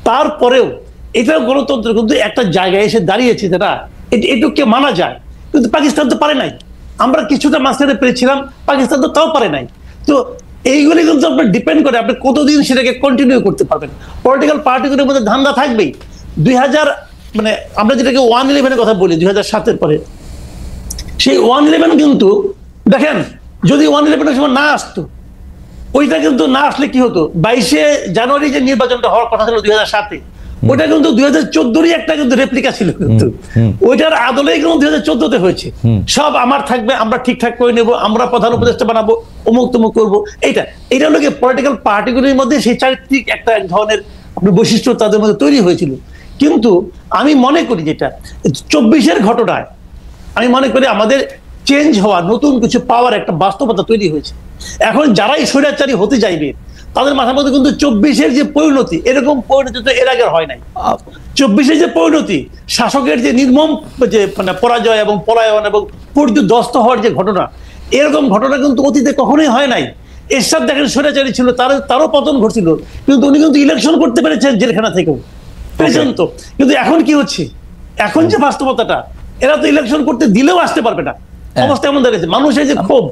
তারপরেও এটাও গণতন্ত্র কিন্তু একটা জায়গায় এসে দাঁড়িয়েছে, যেটা এটুকুকে মানা যায়। কিন্তু পাকিস্তান তো পারে নাই, আমরা কিছুটা মাঝখানে পেরেছিলাম, পাকিস্তান তো তাও পারে নাই। তো এইগুলি কিন্তু আপনার ডিপেন্ড করে আপনি কতদিন সেটাকে কন্টিনিউ করতে পারবেন। পলিটিক্যাল পার্টিগুলোর মধ্যে ধান্দা থাকবেই। 2000 মানে আমরা যেটাকে 111-এর কথা বলি 2007-এর পরে, সেই 111 কিন্তু দেখেন যদি 111-এর সময় না আসতো, ওইটা কিন্তু না আসলে কি হতো, 22শে জানুয়ারি যে নির্বাচনটা হওয়ার কথা ছিল 2007-এ, ওটা কিন্তু 2014-রই একটা কিন্তু রেপ্লিকা ছিল, কিন্তু ওইটার আদলেই কিন্তু 2014-তে হয়েছে। সব আমার থাকবে, আমরা ঠিকঠাক করে নেব, আমরা প্রধান উপদেষ্টা বানাবো, অমুক তমুক করবো। এইটা হলো কি পলিটিক্যাল পার্টিগুলির মধ্যে সেই চারিত্রিক একটা এক ধরনের আপনার বৈশিষ্ট্য তাদের মধ্যে তৈরি হয়েছিল। কিন্তু আমি মনে করি যেটা 24-এর ঘটনায় আমি মনে করি আমাদের চেঞ্জ হওয়া, নতুন কিছু পাওয়ার একটা বাস্তবতা তৈরি হয়েছে। এখন যারাই স্বৈরাচারী হতে চাইবে তাদের মাথার মধ্যে কিন্তু 24-এর যে পরিণতি, এরকম পরিণতি তো এর আগে হয় নাই। 24-এর যে পরিণতি, শাসকের যে নির্মম যে মানে পরাজয় এবং পলায়ন এবং পরিদস্ত হওয়ার যে ঘটনা, এরকম ঘটনা কিন্তু অতীতে কখনোই হয় নাই। এরশাদ দেখেন স্বৈরাচারী ছিল, তারও পতন ঘটছিল, কিন্তু উনি কিন্তু ইলেকশন করতে পেরেছেন জেলখানা থেকেও, পেরেছেন তো। কিন্তু এখন কি হচ্ছে, এখন যে বাস্তবতাটা, এরা তো ইলেকশন করতে দিলেও আসতে পারবে না, অবস্থা এমন দাঁড়িয়েছে। মানুষের যে ক্ষোভ,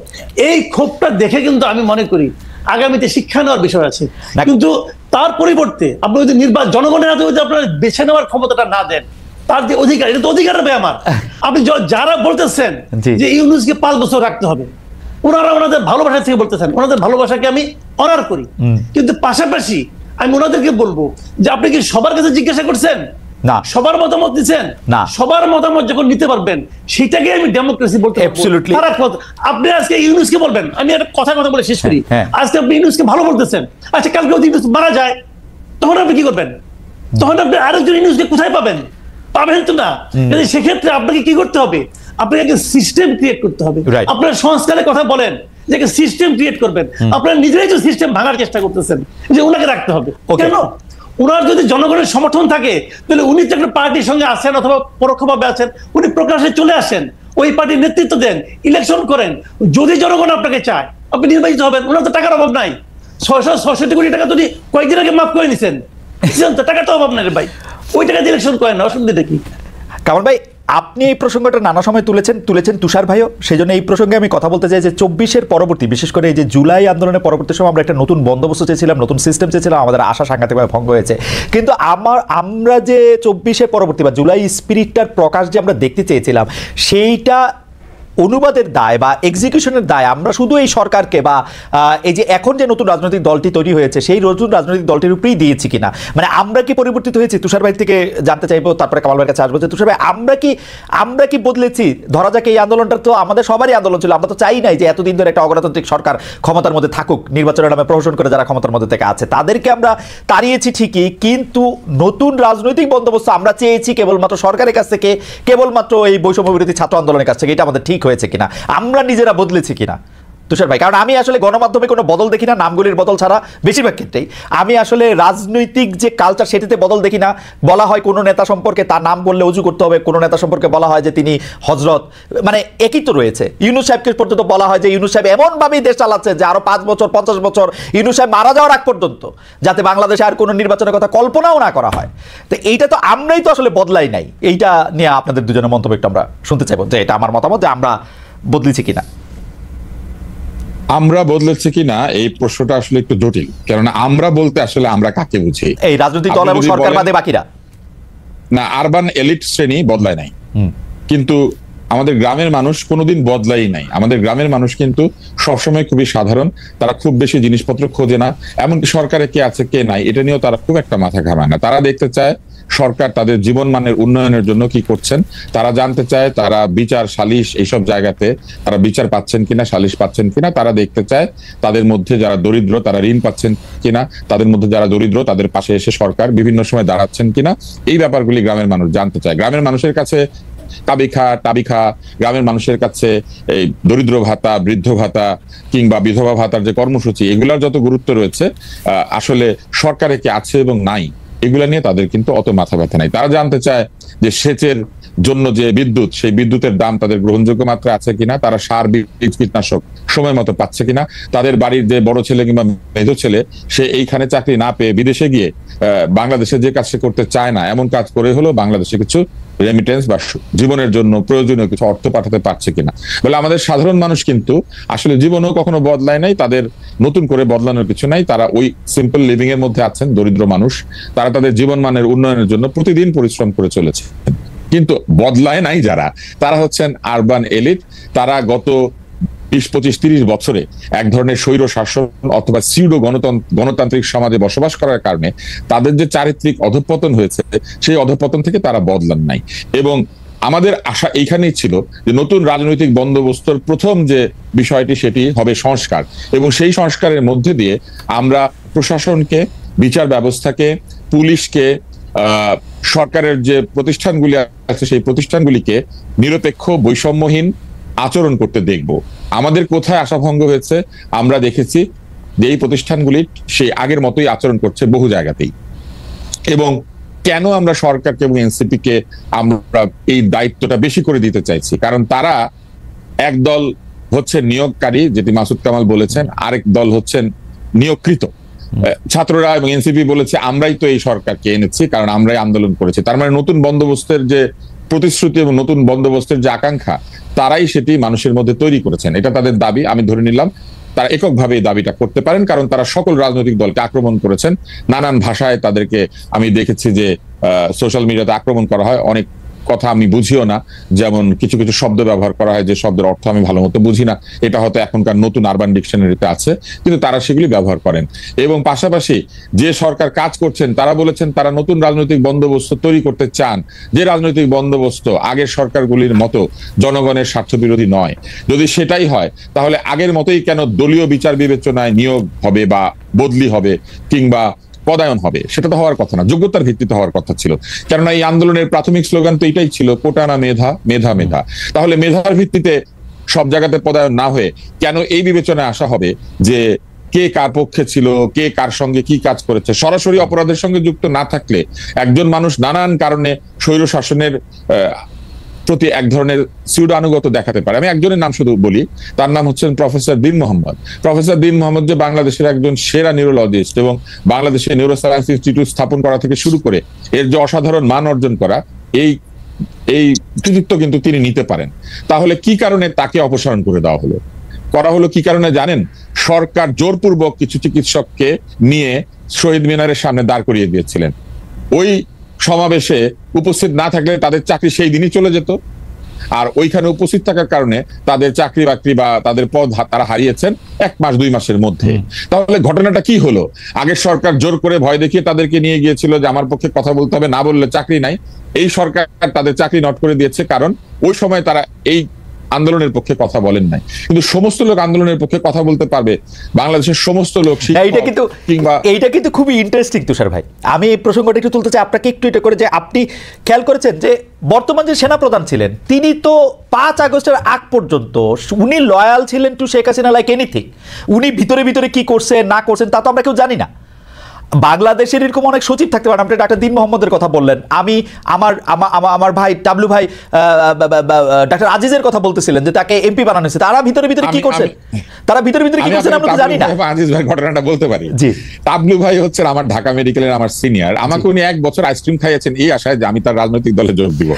এই ক্ষোভটা দেখে কিন্তু আমি মনে করি আগামীতে শিক্ষা নেওয়ার বিষয় আছে। কিন্তু তার পরিবর্তে আপনি যদি জনগণের হাতে যদি আপনার বেছে নেওয়ার ক্ষমতাটা না দেন, তার যে অধিকার, এটা তো অধিকার হবে আমার। আপনি যারা বলতেছেন যে ইউনূসকে 5 বছর রাখতে হবে, ওনারা ওনাদের ভালোবাসা থেকে বলতেছেন, ওনাদের ভালোবাসাকে আমি অনার করি, কিন্তু পাশাপাশি আমি ওনাদেরকে বলবো যে আপনি কি সবার কাছে জিজ্ঞাসা করছেন? না। সবার মতামত দিচ্ছেন না। সবার মতামত যখন নিতে পারবেন সেটাকে আমি ডেমোক্রেসি বলতে Absolutely. আপনি আজকে ইউনূসকে বলবেন, আমি একটা কথা বলে শেষ করি, হ্যাঁ। আজকে আপনি ইউনূসকে ভালো বলতেছেন, আচ্ছা কালকে যদি ইউনূস মারা যায় তখন আপনি কি করবেন? তখন আপনি আরেকজন ইউনূসকে কোথায় পাবেন? পাবেন তো না। সেক্ষেত্রে আপনাকে কি করতে হবে? আপনাকে একটা সিস্টেম ক্রিয়েট করতে হবে। আপনার সংস্কারের কথা বলেন যে একটা সিস্টেম ক্রিয়েট করবেন, আপনারা নিজেরাই তো সিস্টেম ভাঙার চেষ্টা করতেছেন যে ওনাকে রাখতে হবে। কেন? ওনার যদি জনগণের সমর্থন থাকে তাহলে উনি তো একটা পার্টির সঙ্গে আছেন অথবা পরোক্ষভাবে আছেন, উনি প্রকাশ্যে চলে আসেন, ওই পার্টির নেতৃত্ব দেন, ইলেকশন করেন। যদি জনগণ আপনাকে চায় আপনি নির্বাচিত হবেন। ওনার তো টাকার অভাব নাই, 666 কোটি টাকা তো কয়েকদিন আগে মাফ করে নিছেন, টাকার তো অভাব নাই রে ভাই, ওই টাকা দিয়ে ইলেকশন করেন না, অসুবিধা কি? কামাল ভাই, আপনি এই প্রসঙ্গটা নানা সময় তুলেছেন তুষার ভাইও, সেই জন্য এই প্রসঙ্গে আমি কথা বলতে চাই যে 24-এর পরবর্তী, বিশেষ করে এই যে জুলাই আন্দোলনের পরবর্তী সময় আমরা একটা নতুন বন্দোবস্ত চেয়েছিলাম, নতুন সিস্টেম চেয়েছিলাম, আমাদের আশা সাংঘাতিকভাবে ভঙ্গ হয়েছে। কিন্তু আমরা যে 24-এর পরবর্তী বা জুলাই স্পিরিটটার প্রকাশ যে আমরা দেখতে চেয়েছিলাম, সেইটা অনুবাদের দায় বা এক্সিকিউশনের দায় আমরা শুধু এই সরকারকে বা এই যে এখন যে নতুন রাজনৈতিক দলটি তৈরি হয়েছে সেই নতুন রাজনৈতিক দলটির উপরেই দিয়েছি কিনা, মানে আমরা কি পরিবর্তিত হয়েছি? তুষার ভাই থেকে জানতে চাইবো, তারপরে কামাল ভাইয়ের কাছে আসবো যে তুষার ভাই আমরা কি বদলেছি? ধরা যাক এই আন্দোলনটা তো আমাদের সবারই আন্দোলন ছিল, আমরা তো চাই নাই যে এতদিন ধরে একটা অগণতান্ত্রিক সরকার ক্ষমতার মধ্যে থাকুক, নির্বাচনের নামে প্রহসন করে যারা ক্ষমতার মধ্যে থেকে আছে তাদেরকে আমরা তাড়িয়েছি ঠিকই, কিন্তু নতুন রাজনৈতিক বন্দোবস্ত আমরা চেয়েছি কেবলমাত্র সরকারের কাছ থেকে, কেবলমাত্র এই বৈষম্য বিরোধী ছাত্র আন্দোলনের কাছ থেকে। এটা আমাদের ঠিক হয়েছে কিনা, আমরা নিজেরা বদলেছি কিনা তুষার ভাই? কারণ আমি আসলে গণমাধ্যমে কোনো বদল দেখি না, নামগুলির বদল ছাড়া বেশিরভাগ ক্ষেত্রেই। আমি আসলে রাজনৈতিক যে কালচার সেটিতে বদল দেখি না। বলা হয় কোনো নেতা সম্পর্কে তার নাম বললে উজু করতে হবে, কোনো নেতা সম্পর্কে বলা হয় যে তিনি হজরত, মানে একই তো রয়েছে। ইউনূস সাহেবকে পর্যন্ত বলা হয় যে ইউনূস সাহেব এমনভাবেই দেশ চালাচ্ছে যে আরো 5 বছর 50 বছর ইউনূস সাহেব মারা যাওয়ার আগ পর্যন্ত যাতে বাংলাদেশে আর কোনো নির্বাচনের কথা কল্পনাও না করা হয়। তো এইটা তো আমরাই তো আসলে বদলাই নাই। এইটা নিয়ে আপনাদের দুজনের মন্তব্য একটু আমরা শুনতে চাইবো, যে এটা আমার মতামত যে আমরা বদলেছি কিনা। আমরা বদলেছি কিনা এই প্রশ্নটা আসলে একটু জটিল, কেননা আমরা বলতে আসলে আমরা কাকে বুঝি? এই রাজনৈতিক দল এবং সরকার বাদে বাকিরা না, আরবান এলিট শ্রেণী বদলায় নাই, কিন্তু আমাদের গ্রামের মানুষ কোনোদিন বদলাই নাই। আমাদের গ্রামের মানুষ কিন্তু সবসময় খুবই সাধারণ, তারা খুব বেশি জিনিসপত্র খোঁজে না, এমনকি সরকারে কে আছে কে নাই এটা নিয়েও তারা খুব একটা মাথা ঘামায় না। তারা দেখতে চায় সরকার তাদের জীবন মানের উন্নয়নের জন্য কি করছেন, তারা জানতে চায় তারা বিচার সালিশ এইসব জায়গাতে তারা বিচার পাচ্ছেন কিনা, সালিশ পাচ্ছেন কিনা, তারা দেখতে চায় তাদের মধ্যে যারা দরিদ্র তারা ঋণ পাচ্ছেন কিনা, তাদের মধ্যে যারা দরিদ্র তাদের পাশে এসে সরকার বিভিন্ন সময় দাঁড়াচ্ছেন কিনা, এই ব্যাপারগুলি গ্রামের মানুষ জানতে চায়। গ্রামের মানুষের কাছে টাবিখা, গ্রামের মানুষের কাছে এই দরিদ্র ভাতা, বৃদ্ধ ভাতা কিংবা বিধবা ভাতার যে কর্মসূচি, এগুলোর যত গুরুত্ব রয়েছে, আসলে সরকারে কি আছে এবং নাই এগুলা নিয়ে তাদের কিন্তু অত মাথা ব্যথা নাই। তারা জানতে চায় যে সেচের জন্য যে বিদ্যুৎ, সেই বিদ্যুতের দাম তাদের গ্রহণযোগ্য মাত্রা আছে কিনা, তারা সার বীজ কীটনাশক সময় মতো পাচ্ছে কিনা, তাদের বাড়ির যে বড় ছেলে কিংবা মেজো ছেলে সে এইখানে চাকরি না পেয়ে বিদেশে গিয়ে বাংলাদেশে যে কাজ সে করতে চায় না এমন কাজ করে হলো বাংলাদেশে কিছু রেমিটেন্স বা জীবনের জন্য প্রয়োজনীয় কিছু অর্থ পাঠাতে পারছে কিনা। বলে আমাদের সাধারণ মানুষ কিন্তু আসলে জীবনেও কখনো বদলায় নাই, তাদের নতুন করে বদলানোর কিছু নাই, তারা ওই সিম্পল লিভিং এর মধ্যে আছেন। দরিদ্র মানুষ তারা তাদের জীবন মানের উন্নয়নের জন্য প্রতিদিন পরিশ্রম করে চলেছে, কিন্তু বদলায় নাই যারা, তারা হচ্ছেন আরবান এলিট। তারা গত 20-25-30 বছরে এক ধরনের স্বৈর শাসন অথবা সিউডো গণতান্ত্রিক সমাজে বসবাস করার কারণে তাদের যে চারিত্রিক অধঃপতন হয়েছে সেই অধঃপতন থেকে তারা বদলান নাই। এবং আমাদের আশা এইখানেই ছিল যে নতুন রাজনৈতিক বন্দোবস্তর প্রথম যে বিষয়টি সেটি হবে সংস্কার, এবং সেই সংস্কারের মধ্যে দিয়ে আমরা প্রশাসনকে, বিচার ব্যবস্থাকে, পুলিশকে, সরকারের যে প্রতিষ্ঠানগুলি আছে সেই প্রতিষ্ঠানগুলিকে নিরপেক্ষ বৈষম্যহীন আচরণ করতে দেখব। আমাদের কোথায় আশাভঙ্গ হয়েছে আমরা দেখেছি যে এই প্রতিষ্ঠানগুলি সেই আগের মতোই আচরণ করছে বহু জায়গাতেই। এবং কেন আমরা সরকারকে এবং এনসিপি কে আমরা এই দায়িত্বটা বেশি করে দিতে চাইছি, কারণ তারা এক দল হচ্ছে নিয়োগকারী, যেটি মাসুদ কামাল বলেছেন, আরেক দল হচ্ছেন নিয়োগকৃত। ছাত্ররা এবং এনসিপি বলেছে আমরাই তো এই সরকারকে এনেছি কারণ আমরাই আন্দোলন করেছি। তার মানে নতুন বন্দোবস্তের যে প্রতিশ্রুতি এবং নতুন বন্দোবস্তের যে আকাঙ্ক্ষা তারাই সেটি মানুষের মধ্যে তৈরি করেছেন, এটা তাদের দাবি। আমি ধরে নিলাম তারা এককভাবে এই দাবিটা করতে পারেন, কারণ তারা সকল রাজনৈতিক দলকে আক্রমণ করেছেন। নানান ভাষায় তাদেরকে আমি দেখেছি যে সোশ্যাল মিডিয়াতে আক্রমণ করা হয়, অনেক কথা আমি বুঝিও না, যেমন কিছু কিছু শব্দ ব্যবহার করা হয় যে শব্দের অর্থ আমি ভালো মতো বুঝি না, এটা হয়তো এখনকার নতুন আরবান ডিকশনারিতে আছে, কিন্তু তারা সেগুলি ব্যবহার করেন। এবং পাশাপাশি যে সরকার কাজ করছেন তারা বলেছেন তারা নতুন রাজনৈতিক বন্দোবস্ত তৈরি করতে চান, যে রাজনৈতিক বন্দোবস্ত আগের সরকারগুলির মতো জনগণের স্বার্থ বিরোধী নয়। যদি সেটাই হয় তাহলে আগের মতোই কেন দলীয় বিচার বিবেচনায় নিয়োগ হবে বা বদলি হবে কিংবা পদায়ন হবে? সেটা তো হওয়ার কথা না, যোগ্যতার ভিত্তিতে হওয়ার কথা ছিল। কেননা এই আন্দোলনের প্রাথমিক স্লোগান তো এটাই ছিল, কোটা না মেধা, মেধা মেধা। তাহলে মেধার ভিত্তিতে সব জায়গাতে পদায়ন না হয়ে কেন এই বিবেচনায় আসা হবে যে কে কার পক্ষে ছিল, কে কার সঙ্গে কি কাজ করেছে? সরাসরি অপরাধের সঙ্গে যুক্ত না থাকলে একজন মানুষ নানান কারণে স্বৈর শাসনের প্রতি এক ধরনের সিউডো আনুগত্য দেখাতে পারে। আমি একজনের নাম শুধু বলি, তার নাম হচ্ছেন প্রফেসর দীন মোহাম্মদ। প্রফেসর দীন মোহাম্মদ যে বাংলাদেশের একজন সেরা নিউরোলজিস্ট এবং বাংলাদেশের নিউরোসায়েন্স ইনস্টিটিউট স্থাপন করা থেকে শুরু করে এর যে অসাধারণ মান অর্জন করা, এই কৃতিত্ব কিন্তু তিনি নিতে পারেন। তাহলে কি কারণে তাকে অপসারণ করে দেওয়া হলো? করা হলো কি কারণে জানেন? সরকার জোরপূর্বক কিছু চিকিৎসককে নিয়ে শহীদ মিনারের সামনে দাঁড় করিয়ে দিয়েছিলেন। ওই সমাবেশে উপস্থিত না থাকলে তাদের চাকরি সেই দিনই চলে যেত, আর ওইখানে উপস্থিত থাকার কারণে তাদের চাকরি বাকরি বা তাদের পদ তারা হারিয়েছেন 1 মাস 2 মাসের মধ্যে। তাহলে ঘটনাটা কি হলো? আগের সরকার জোর করে ভয় দেখিয়ে তাদেরকে নিয়ে গিয়েছিল যে আমার পক্ষে কথা বলতে হবে, না বললে চাকরি নাই। এই সরকার তাদের চাকরি নট করে দিয়েছে, কারণ ওই সময় তারা এই আন্দোলনের পক্ষে কথা বলেন নাই। কিন্তু সমস্ত লোক আন্দোলনের পক্ষে কথা বলতে পারবে, বাংলাদেশের সমস্ত লোক। এইটা কিন্তু খুবই ইন্টারেস্টিং তুষার ভাই। আমি এই প্রসঙ্গটা একটু তুলতে চাই আপনাকে একটু এটা করে, যে আপনি খেয়াল করেছেন যে বর্তমান যে সেনাপ্রধান ছিলেন তিনি তো 5 আগস্টের আগ পর্যন্ত উনি লয়াল ছিলেন to Sheikh Hasina like anything. উনি ভিতরে ভিতরে কি করছেন না করছেন তা তো আমরা কেউ জানি না। বাংলাদেশের এরকম অনেক সচিব থাকতে পারেন। আপনি ডাক্তার দীন মোহাম্মদের কথা বললেন, আমি আমার ভাই টাবলু ভাই ডাক্তার আজিজের কথা বলতেছিলেন যে তাকে এমপি বানানো হয়েছে। তারা ভিতরে ভিতরে কি করছেন, তারা ভিতরে ভিতরে কি করছেন আমরা তো জানি না। আজিজ ভাই ঘটনাটা বলতে পারি। জি, টাবলু ভাই হচ্ছেন আমার ঢাকা মেডিকেলের আমার সিনিয়র। আমাকে উনি 1 বছর আইসক্রিম খাইয়েছেন এই আশায় যে আমি তার রাজনৈতিক দলে যোগ দিব।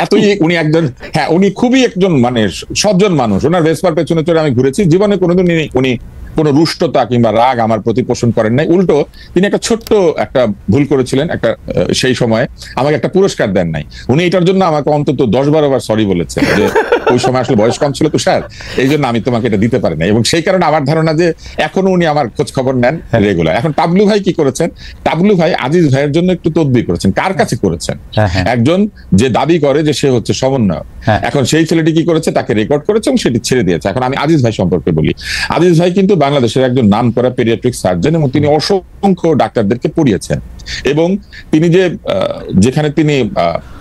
এতই উনি একজন, হ্যাঁ উনি খুবই একজন মানে সজ্জন মানুষ। ওনার ভেসপার পেছনে চড়ে আমি ঘুরেছি। জীবনে কোনোদিন উনি কোন রুষ্টতা কিংবা রাগ আমার প্রতি পোষণ করেন নাই। উল্টো তিনি একটা ছোট্ট একটা ভুল করেছিলেন, একটা সেই সময় আমাকে একটা পুরস্কার দেন নাই। উনি এটার জন্য আমাকে অন্তত 10-12 বার সরি বলেছেন যে ওই সময় আসলে বয়স কম ছিল তো স্যার, এই জন্য আমি তোমাকে এটা দিতে পারি না। এবং সেই কারণে আমার ধারণা যে এখনো উনি আমার খোঁজ খবর নেন রেগুলার। এখন টাবলু ভাই কি করেছেন? টাবলু ভাই আজিজ ভাইয়ের জন্য একটু তদবির করেছেন। কার কাছে করেছেন? একজন যে দাবি করে যে সে হচ্ছে সমন্বয়ক। এখন সেই ছেলেটি কি করেছে? তাকে রেকর্ড করেছে এবং সেটি ছেড়ে দিয়েছে। এখন আমি আজিজ ভাই সম্পর্কে বলি। আজিজ ভাই কিন্তু বাংলাদেশের একজন নামকরা পেডিয়াট্রিক সার্জন এবং তিনি অসংখ্য ডাক্তারদেরকে পড়িয়েছেন। এবং তিনি যেখানে তিনি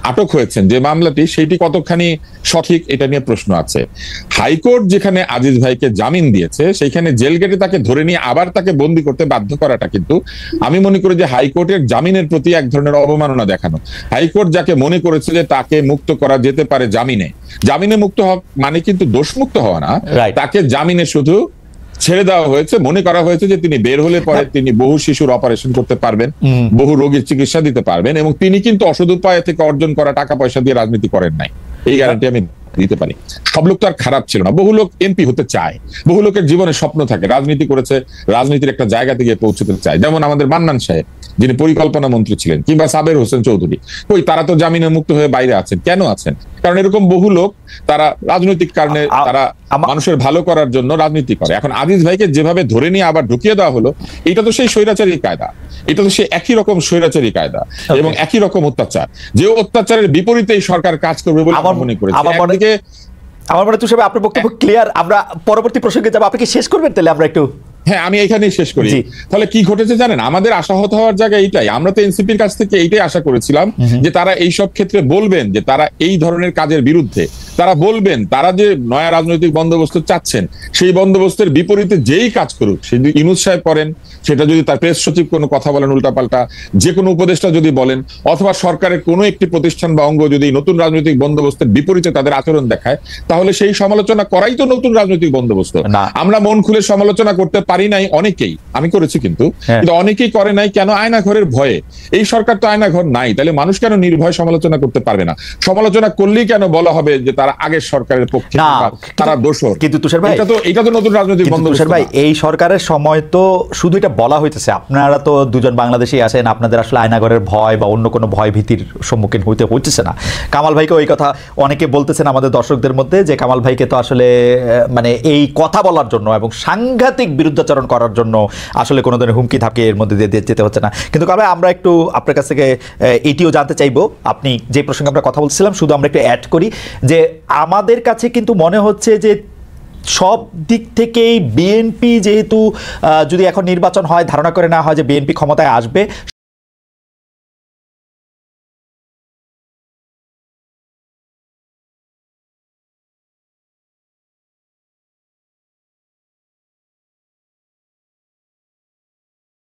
আটক হয়েছেন যে মামলাটি, সেইটি কতখানি সঠিক এটা নিয়ে প্রশ্ন আছে। হাইকোর্ট যেখানে আজিজ ভাইকে জামিন দিয়েছে সেইখানে জেল গেটে তাকে ধরে নিয়ে আবার তাকে বন্দী করতে বাধ্য করাটা কিন্তু আমি মনে করি যে হাইকোর্টের জামিনের প্রতি এক ধরনের অবমাননা দেখানো। হাইকোর্ট যাকে মনে করেছে যে তাকে মুক্ত করা যেতে পারে জামিনে মুক্ত হওয়া মানে কিন্তু দোষমুক্ত হওয়া না, তাকে জামিনে শুধু ছেড়ে দেওয়া হয়েছে। মনে করা হয়েছে যে তিনি বের হলে পরে তিনি বহু শিশুর অপারেশন করতে পারবেন, বহু রোগীর চিকিৎসা দিতে পারবেন, এবং তিনি কিন্তু অসৎ উপায় থেকে অর্জন করা টাকা পয়সা দিয়ে রাজনীতি করেন নাই, এই গ্যারান্টি আমি দিতে পারি। সব লোক তো আর খারাপ ছিল না। বহু লোক এমপি হতে চায়, বহু লোকের জীবনে স্বপ্ন থাকে, রাজনীতি করেছে, রাজনীতির একটা জায়গাতে গিয়ে পৌঁছতে চায়। যেমন আমাদের মান্নান সাহেব যিনি পরিকল্পনা মন্ত্রী ছিলেন, কিংবা সাবের হোসেন চৌধুরী, কই তারা তো জামিনে মুক্ত হয়ে বাইরে আছেন। কেন আছেন? কারণ এরকম বহু লোক তারা রাজনৈতিক কারণে তারা মানুষের ভালো করার জন্য রাজনীতি করে। এখন আজিজ ভাইকে যেভাবে ধরে নিয়ে আবার ঢুকিয়ে দেওয়া হলো, এটা তো সেই স্বৈরাচারী কায়দা, এটা তো সেই একই রকম স্বৈরাচারী কায়দা এবং একই রকম অত্যাচার, যে অত্যাচারের বিপরীতে সরকার কাজ করবে বলে আমার মনে করেছে। আমার মনে তুষার আপনার বক্তব্য ক্লিয়ার। আমরা পরবর্তী প্রসঙ্গে যাবো। আপনি কি শেষ করবেন তাহলে? আমরা একটু হ্যাঁ, আমি এখানেই শেষ করি। তাহলে কি ঘটেছে জানেন? আমাদের আশাহত হওয়ার জায়গা এইটাই। আমরা তো এনসিপির কাছ থেকে এইটাই আশা করেছিলাম যে তারা এই সব ক্ষেত্রে বলবেন যে তারা এই ধরনের কাজের বিরুদ্ধে, তারা বলবেন তারা যে নয়া রাজনৈতিক বন্দোবস্ত চাচ্ছেন সেই বন্দোবস্তের বিপরীতে যেই কাজ করুক, সে যদি ইউনূস সাহেব করেন, সেটা যদি তার প্রেস সচিব কোনো কথা বলেন উল্টাপাল্টা, যে কোনো উপদেষ্টা যদি বলেন, অথবা সরকারের কোনো একটি প্রতিষ্ঠান বা অঙ্গ যদি নতুন রাজনৈতিক বন্দোবস্তের বিপরীতে তাদের আচরণ দেখায়, তাহলে সেই সমালোচনা করাই তো নতুন রাজনৈতিক বন্দোবস্ত। আমরা মন খুলে সমালোচনা করতে পারি নাই, অনেকেই, আমি করেছি কিন্তু অনেকেই করে নাই। কেন? আয়না ঘরের ভয়ে। এই সরকার তো আয়না ঘর নাই, তাহলে মানুষ কেন নির্ভয় সমালোচনা করতে পারবে না? সমালোচনা করলেই কেন বলা হবে যে তারা আগের সরকারের পক্ষে, না, তারা দোষর। কিন্তু তুষার ভাই, এটা তো নতুন রাজনৈতিক কিন্তু বন্দোবস্ত তুষার ভাই, না। এই সরকারের সময় তো শুধু এটা বলা হইতেছে, আপনারা তো দুজন বাংলাদেশি আছেন, আপনাদের আসলে আয়নাঘরের ভয় বা অন্য কোনো ভয় ভীতির সম্মুখীন হইতে হইতেছে না। কামাল ভাইকে ওই কথা অনেকে বলতেছেন আমাদের দর্শকদের মধ্যে, যে কামাল ভাইকে তো আসলে মানে এই কথা বলার জন্য এবং সাংঘাতিক বিরুদ্ধাচরণ করার জন্য আসলে কোনো ধরনের হুমকি ধাপকে এর মধ্যে দিয়ে যেতে হচ্ছে না। কিন্তু কামাল ভাই, আমরা একটু আপনার কাছ থেকে এটিও জানতে চাইবো, আপনি যে প্রসঙ্গে আমরা কথা বলছিলাম, শুধু আমরা একটু অ্যাড করি যে আমাদের কাছে কিন্তু মনে হচ্ছে যে সব দিক থেকেই বিএনপি, যেহেতু যদি এখন নির্বাচন হয় ধারণা করে না হয় যে বিএনপি ক্ষমতায় আসবে,